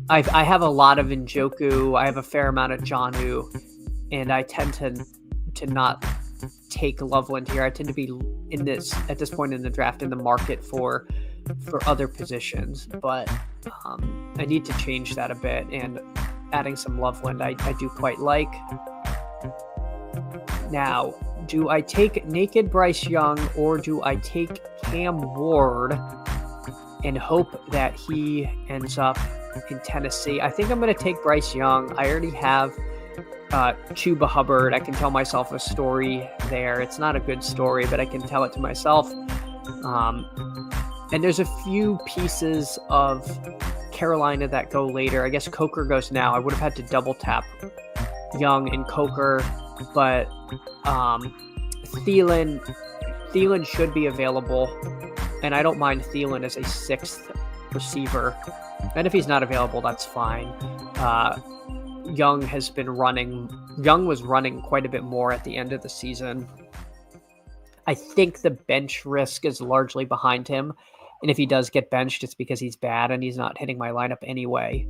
I have a lot of Njoku. I have a fair amount of Jonnu, and I tend to not take Loveland here. I tend to be at this point in the draft in the market for other positions, but I need to change that a bit, and adding some Loveland I do quite like. Now, do I take naked Bryce Young, or do I take Cam Ward and hope that he ends up in Tennessee? I think I'm going to take Bryce Young. I already have Chuba Hubbard. I can tell myself a story there. It's not a good story, but I can tell it to myself. And there's a few pieces of Carolina that go later. I guess Coker goes now. I would have had to double tap Young and Coker, but Thielen should be available, and I don't mind Thielen as a 6th receiver. And if he's not available, that's fine. Young was running quite a bit more at the end of the season. I think the bench risk is largely behind him. And if he does get benched, it's because he's bad and he's not hitting my lineup anyway.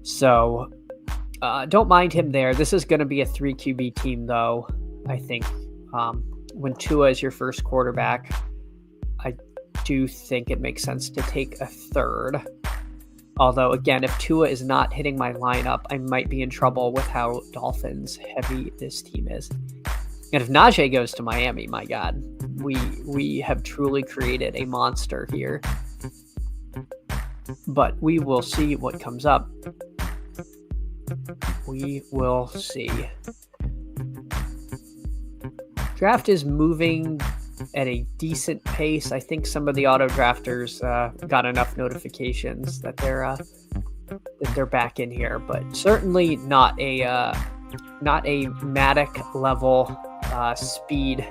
So don't mind him there. This is going to be a 3 QB team, though, I think. When Tua is your first quarterback, I do think it makes sense to take a third. Although, again, if Tua is not hitting my lineup, I might be in trouble with how Dolphins heavy this team is. And if Najee goes to Miami, my God, we have truly created a monster here. But we will see what comes up. We will see. Draft is moving at a decent pace. I think some of the auto drafters got enough notifications that they're back in here, but certainly not a Matic level speed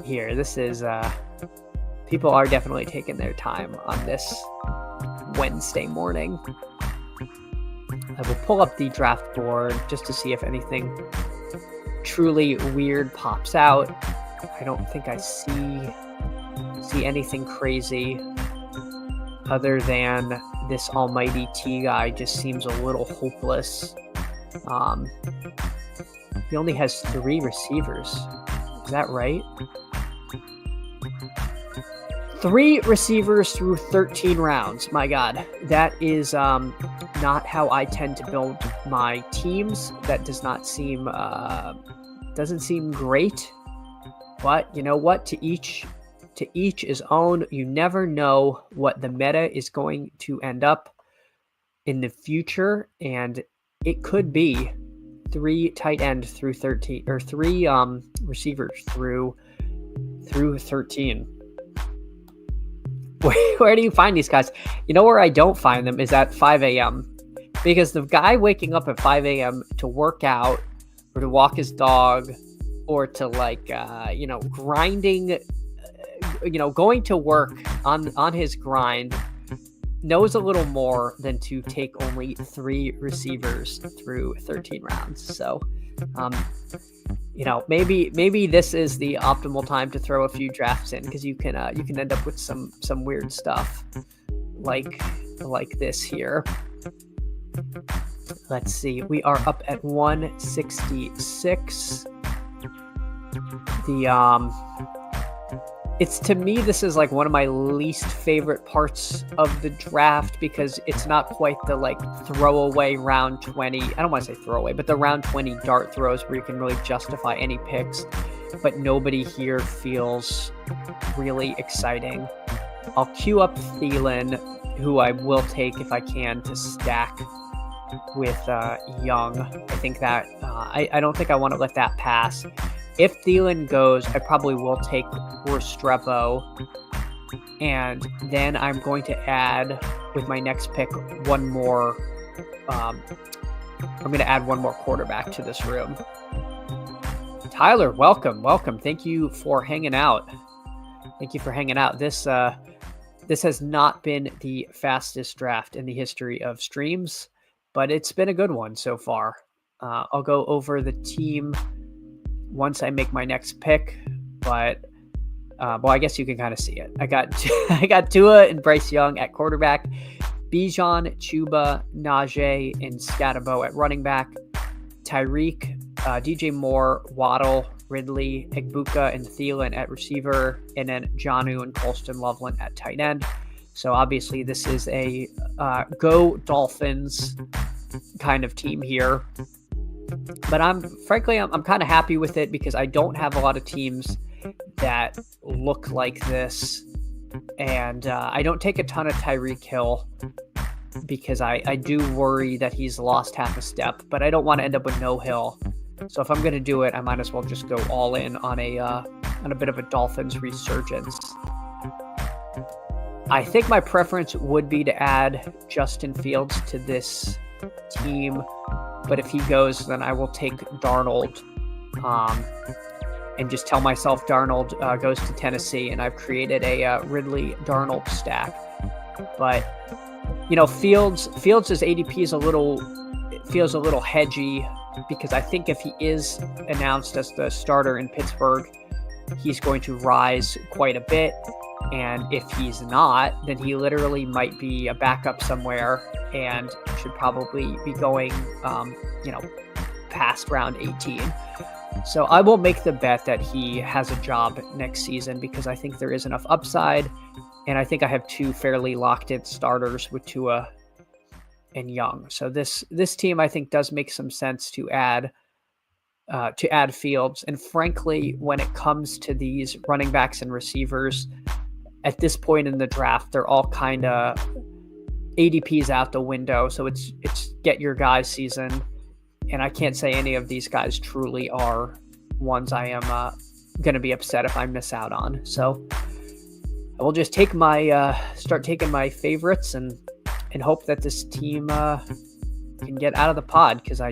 here. This is people are definitely taking their time on this Wednesday morning. I will pull up the draft board just to see if anything truly weird pops out. I don't think I see anything crazy other than this almighty T guy just seems a little hopeless. He only has 3 receivers. Is that right? 3 receivers through 13 rounds. My God, that is not how I tend to build my teams. That does not seem doesn't seem great. But you know what? To each his own. You never know what the meta is going to end up in the future, and it could be 3 tight end through 13, or 3 receivers through 13. Where do you find these guys? You know where I don't find them is at 5 a.m. Because the guy waking up at 5 a.m. to work out or to walk his dog or to grinding, going to work on his grind knows a little more than to take only 3 receivers through 13 rounds. So, maybe this is the optimal time to throw a few drafts in, because you can end up with some weird stuff like this here. Let's see. We are up at 166. To me, this is like one of my least favorite parts of the draft, because it's not quite the throwaway round 20. I don't want to say throwaway, but the round 20 dart throws where you can really justify any picks, but nobody here feels really exciting. I'll queue up Thielen, who I will take if I can to stack with Young. I think that I don't think I want to let that pass. If Thielen goes, I probably will take Restrepo, and then I'm going to add with my next pick one more. I'm going to add one more quarterback to this room. Tyler, welcome. Thank you for hanging out. This has not been the fastest draft in the history of streams, but it's been a good one so far. I'll go over the team once I make my next pick, but I guess you can kind of see it. I got Tua and Bryce Young at quarterback, Bijan, Chuba, Najee, and Scatabo at running back, Tyreek, DJ Moore, Waddle, Ridley, Egbuka, and Thielen at receiver, and then Jonnu and Colston Loveland at tight end. So obviously this is a go Dolphins kind of team here. But I'm kind of happy with it, because I don't have a lot of teams that look like this. And I don't take a ton of Tyreek Hill, because I do worry that he's lost half a step, but I don't want to end up with no Hill. So if I'm going to do it, I might as well just go all in on a bit of a Dolphins resurgence. I think my preference would be to add Justin Fields to this team, but if he goes, then I will take Darnold, and just tell myself Darnold goes to Tennessee, and I've created a Ridley Darnold stack. But Fields' ADP feels a little hedgy, because I think if he is announced as the starter in Pittsburgh, he's going to rise quite a bit. And if he's not, then he literally might be a backup somewhere and should probably be going, past round 18. So I will make the bet that he has a job next season, because I think there is enough upside. And I think I have two fairly locked-in starters with Tua and Young. So this team, I think, does make some sense to add Fields. And frankly, when it comes to these running backs and receivers, at this point in the draft, they're all kind of ADPs out the window. So it's get your guys season. And I can't say any of these guys truly are ones I am going to be upset if I miss out on. So I will just start taking my favorites and hope that this team can get out of the pod, because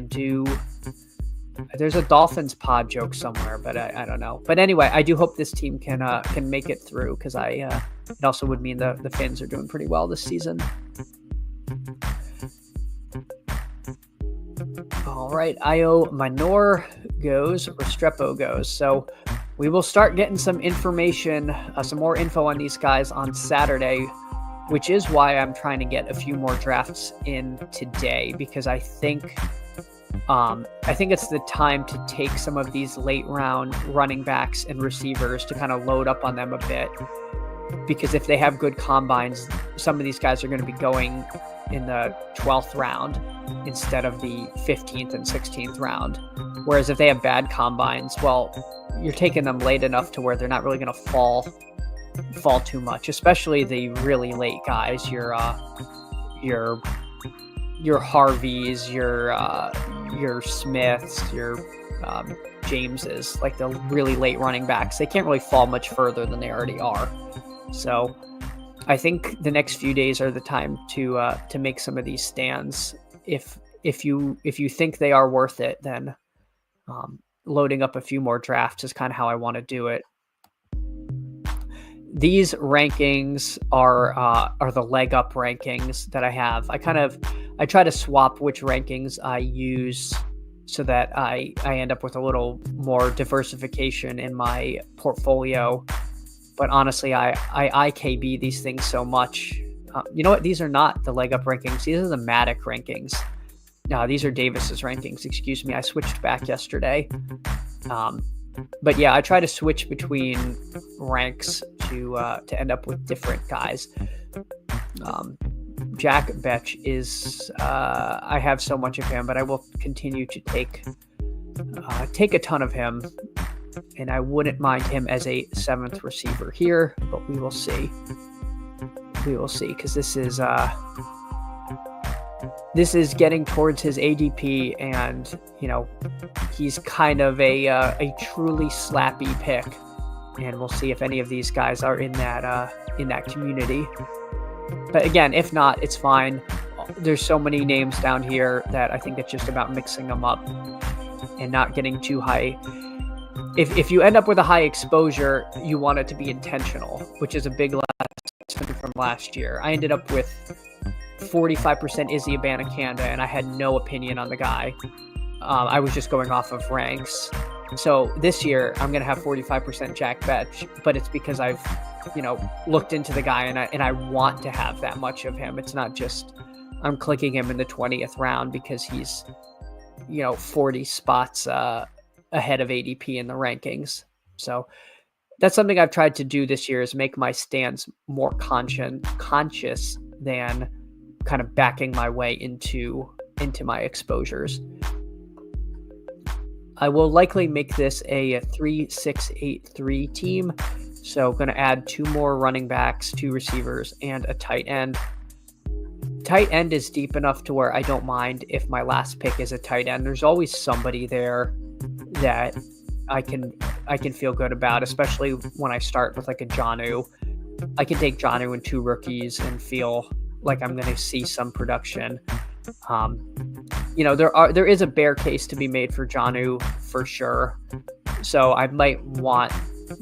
there's a Dolphins pod joke somewhere, but I don't know. But anyway, I do hope this team can make it through, because it also would mean the Finns are doing pretty well this season. All right, Io Minor goes, Restrepo goes. So we will start getting some information, some more info on these guys on Saturday, which is why I'm trying to get a few more drafts in today, because I think it's the time to take some of these late round running backs and receivers to kind of load up on them a bit, because if they have good combines, some of these guys are going to be going in the 12th round instead of the 15th and 16th round. Whereas if they have bad combines, well, you're taking them late enough to where they're not really going to fall too much, especially the really late guys, your Harveys, your Smiths, your Jameses, like the really late running backs. They can't really fall much further than they already are. So I think the next few days are the time to make some of these stands. If you think they are worth it, then loading up a few more drafts is kind of how I want to do it. These rankings are the leg up rankings that I have. I try to swap which rankings I use so that I end up with a little more diversification in my portfolio. But honestly, I IKB these things so much. You know what? These are not the leg up rankings. These are the Matic rankings. No, these are Davis's rankings. Excuse me. I switched back yesterday. But yeah, I try to switch between ranks to end up with different guys. Jack Betch is I have so much of him, but I will continue to take a ton of him, and I wouldn't mind him as a 7th receiver here, but we will see. We will see, because this is getting towards his ADP, and he's kind of a truly slappy pick, and we'll see if any of these guys are in that community. But again, if not, it's fine. There's so many names down here that I think it's just about mixing them up and not getting too high. If you end up with a high exposure, you want it to be intentional, which is a big lesson from last year. I ended up with 45% Izzy Abanikanda, and I had no opinion on the guy. I was just going off of ranks. So this year, I'm going to have 45% Jack Betch, but it's because I've, looked into the guy and I want to have that much of him. It's not just I'm clicking him in the 20th round because he's, 40 spots ahead of ADP in the rankings. So that's something I've tried to do this year, is make my stands more conscious than kind of backing my way into my exposures. I will likely make this a 3-6-8-3 team. So going to add 2 more running backs, 2 receivers, and a tight end. Tight end is deep enough to where I don't mind if my last pick is a tight end. There's always somebody there that I can feel good about, especially when I start with like a Jonnu. I can take Jonnu and 2 rookies and feel like I'm going to see some production. There is a bear case to be made for Jonnu for sure. So I might want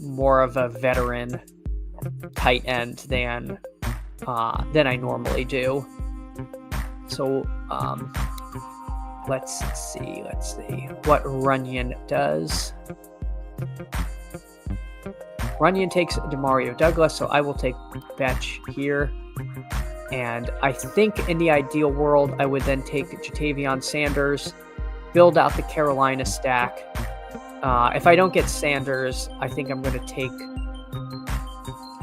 more of a veteran tight end than I normally do. So let's see what Runyon does. Runyon takes Demario Douglas, so I will take Betch here. And I think in the ideal world, I would then take Jatavion Sanders, build out the Carolina stack. If I don't get Sanders, I think I'm going to take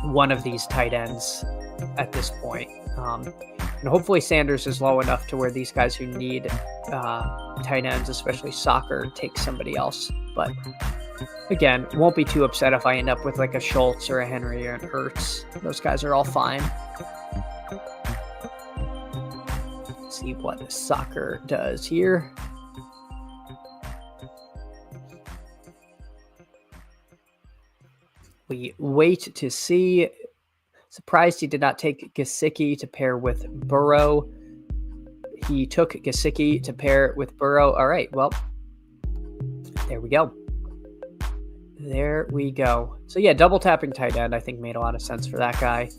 one of these tight ends at this point. And hopefully Sanders is low enough to where these guys who need tight ends, especially soccer, take somebody else. But again, won't be too upset if I end up with like a Schultz or a Henry or an Ertz. Those guys are all fine. Let's see what soccer does here. We wait to see. Surprised he did not take Gesicki to pair with Burrow. He took Gesicki to pair with Burrow. All right, well, there we go. There we go. So yeah, double tapping tight end I think made a lot of sense for that guy.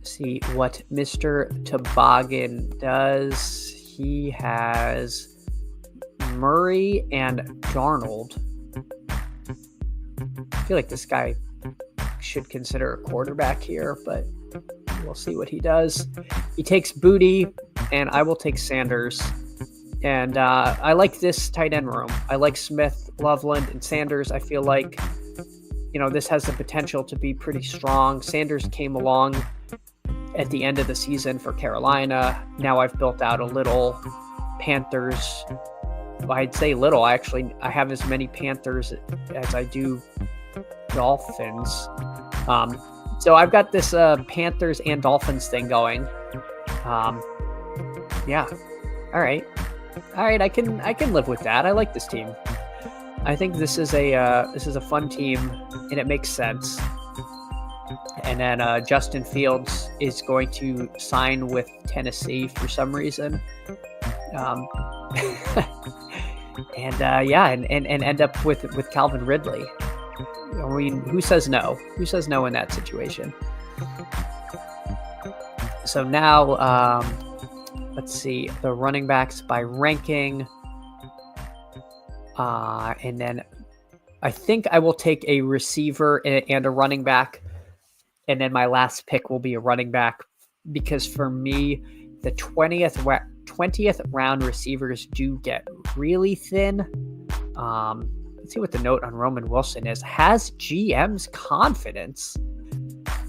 See what Mr. Toboggan does. He has Murray and Darnold. I feel like this guy should consider a quarterback here, but we'll see what he does. He takes Booty, and I will take Sanders. And I like this tight end room. I like Smith, Loveland, and Sanders. I feel like, this has the potential to be pretty strong. Sanders came along at the end of the season for Carolina. Now I've built out a little Panthers. I'd say little. I have as many Panthers as I do Dolphins. So I've got this Panthers and Dolphins thing going. Yeah. All right. I can live with that. I like this team. I think this is a fun team, and it makes sense. And then Justin Fields is going to sign with Tennessee for some reason. And end up with Calvin Ridley. I mean, who says no? Who says no in that situation? So now, let's see the running backs by ranking. And then I think I will take a receiver and a running back. And then my last pick will be a running back, because for me, the 20th round receivers do get really thin. Let's see what the note on Roman Wilson is. Has GM's confidence.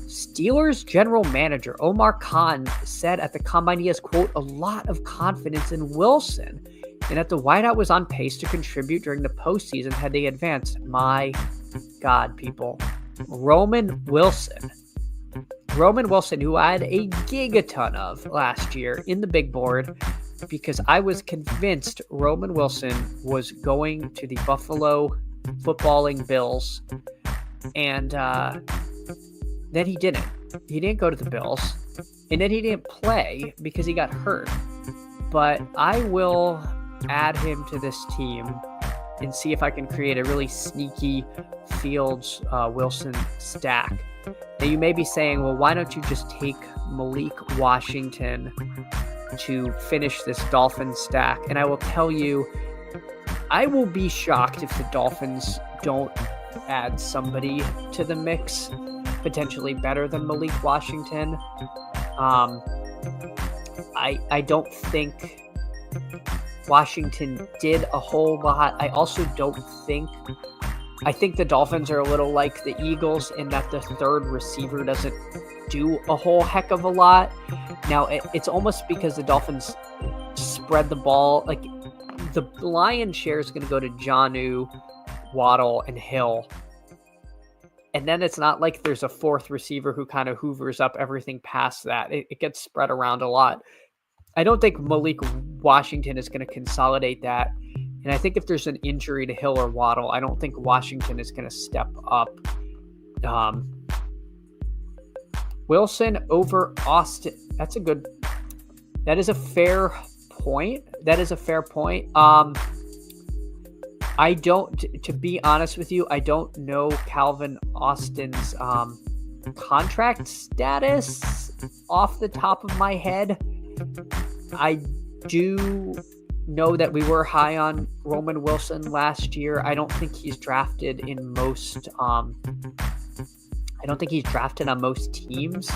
Steelers general manager Omar Khan said at the combine he has, quote, a lot of confidence in Wilson, and that the wideout was on pace to contribute during the postseason had they advanced. My God, people. Roman Wilson, who I had a gigaton of last year in the big board, because I was convinced Roman Wilson was going to the Buffalo footballing Bills, and then he didn't. He didn't go to the Bills, and then he didn't play because he got hurt. But I will add him to this team and see if I can create a really sneaky Fields Wilson stack. Now you may be saying, well, why don't you just take Malik Washington to finish this Dolphins stack? And I will tell you, I will be shocked if the Dolphins don't add somebody to the mix potentially better than Malik Washington. I don't think Washington did a whole lot. I also don't think I think the Dolphins are a little like the Eagles in that the third receiver doesn't do a whole heck of a lot. Now, it's almost because the Dolphins spread the ball. Like, the lion's share is going to go to Jonnu, Waddle, and Hill. And then it's not like there's a fourth receiver who kind of hoovers up everything past that. It gets spread around a lot. I don't think Malik Washington is going to consolidate that. And I think if there's an injury to Hill or Waddle, I don't think Washington is going to step up. Wilson over Austin. That is a fair point. To be honest with you, I don't know Calvin Austin's contract status off the top of my head. I do know that we were high on Roman Wilson last year. I don't think he's drafted in most. I don't think he's drafted on most teams.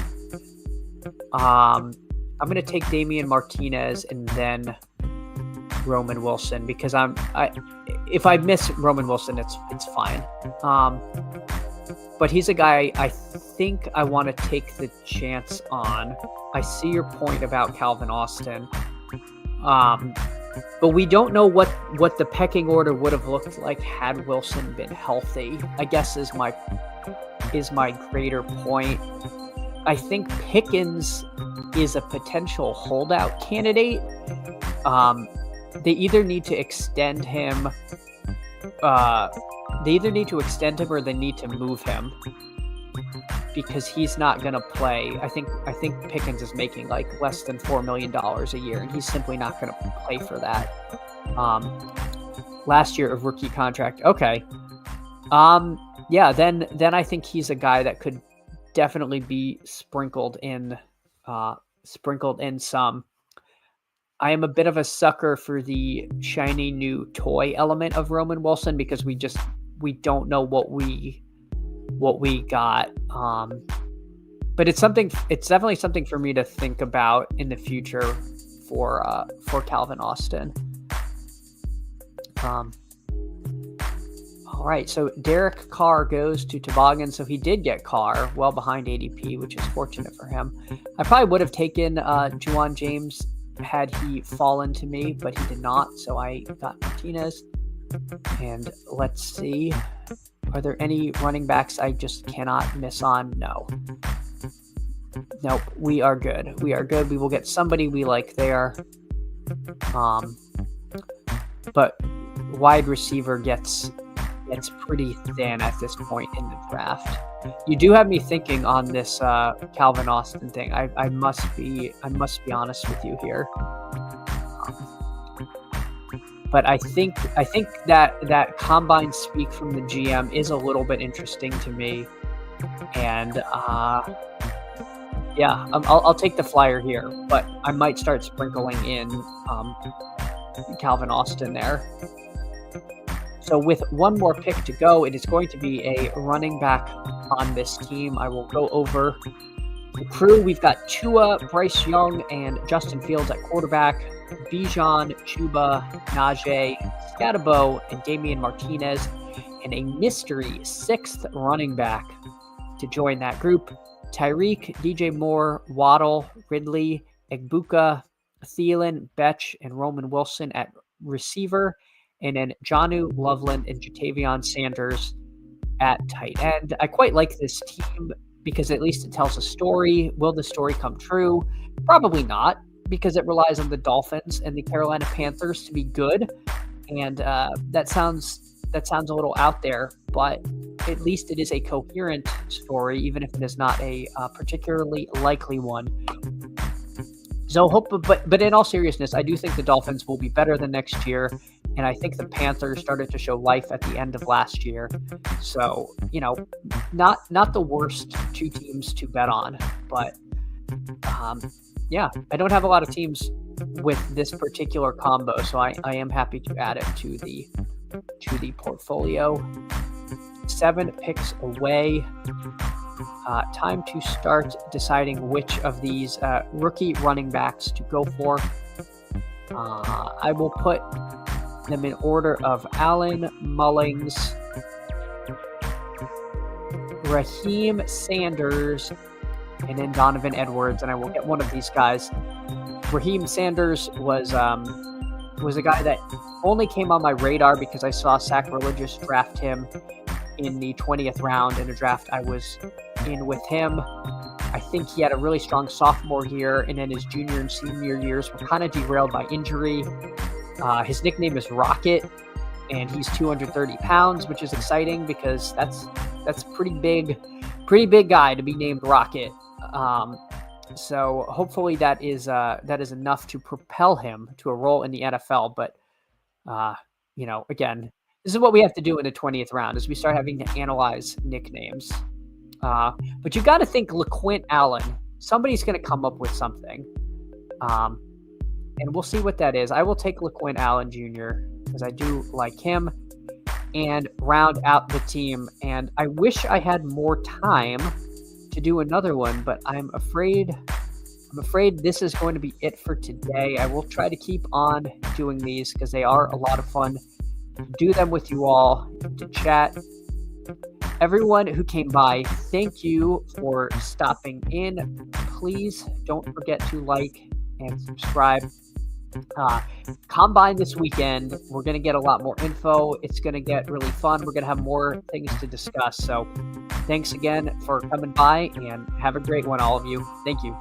I'm going to take Damian Martinez and then Roman Wilson because if I miss Roman Wilson, it's fine. But he's a guy I think I want to take the chance on. I see your point about Calvin Austin. But we don't know what the pecking order would have looked like had Wilson been healthy, I guess is my greater point. I think Pickens is a potential holdout candidate. They either need to extend him or they need to move him because he's not going to play. I think Pickens is making like less than $4 million a year, and he's simply not going to play for that. Last year of rookie contract. Okay. Yeah, then I think he's a guy that could definitely be sprinkled in some. I am a bit of a sucker for the shiny new toy element of Roman Wilson because we don't know what we got. But it's definitely something for me to think about in the future for Calvin Austin. All right, so Derek Carr goes to Toboggan, so he did get Carr well behind ADP, which is fortunate for him. I probably would have taken Juwan James had he fallen to me, but he did not, so I got Martinez. And let's see, are there any running backs I just cannot miss on? No. Nope, we are good. We will get somebody we like there. But wide receiver gets pretty thin at this point in the draft. You do have me thinking on this Calvin Austin thing. I must be honest with you here. But I think that combine speak from the GM is a little bit interesting to me, and yeah, I'll take the flyer here. But I might start sprinkling in Calvin Austin there. So with one more pick to go, it is going to be a running back on this team. I will go over the crew. We've got Tua, Bryce Young, and Justin Fields at quarterback, Bijan, Chuba, Najee, Scatabo, and Damian Martinez, and a mystery sixth running back to join that group. Tyreek, DJ Moore, Waddle, Ridley, Egbuka, Thielen, Betch, and Roman Wilson at receiver. And then Jonnu, Loveland, and Jatavion Sanders at tight end. I quite like this team because at least it tells a story. Will the story come true? Probably not, because it relies on the Dolphins and the Carolina Panthers to be good. And that sounds a little out there, but at least it is a coherent story, even if it is not a particularly likely one. So but in all seriousness, I do think the Dolphins will be better than next year. And I think the Panthers started to show life at the end of last year. So, not the worst two teams to bet on. But, yeah, I don't have a lot of teams with this particular combo. So I am happy to add it to the portfolio. 7 picks away. Time to start deciding which of these rookie running backs to go for. I will put them in order of Allen, Mullings, Raheem Sanders, and then Donovan Edwards, and I will get one of these guys. Raheem Sanders was a guy that only came on my radar because I saw Sacrilegious draft him in the 20th round in a draft I was in with him. I think he had a really strong sophomore year, and then his junior and senior years were kind of derailed by injury. His nickname is Rocket, and he's 230 pounds, which is exciting because that's pretty big guy to be named Rocket. So hopefully that is enough to propel him to a role in the NFL. But again, this is what we have to do in the 20th round: is we start having to analyze nicknames. But you got to think LaQuint Allen. Somebody's going to come up with something. And we'll see what that is. I will take LaQuint Allen Jr. because I do like him and round out the team. And I wish I had more time to do another one, but I'm afraid this is going to be it for today. I will try to keep on doing these because they are a lot of fun to do them with you all, to chat. Everyone who came by, thank you for stopping in. Please don't forget to like and subscribe. Combine this weekend. We're going to get a lot more info. It's going to get really fun. We're going to have more things to discuss. So thanks again for coming by and have a great one, all of you. Thank you.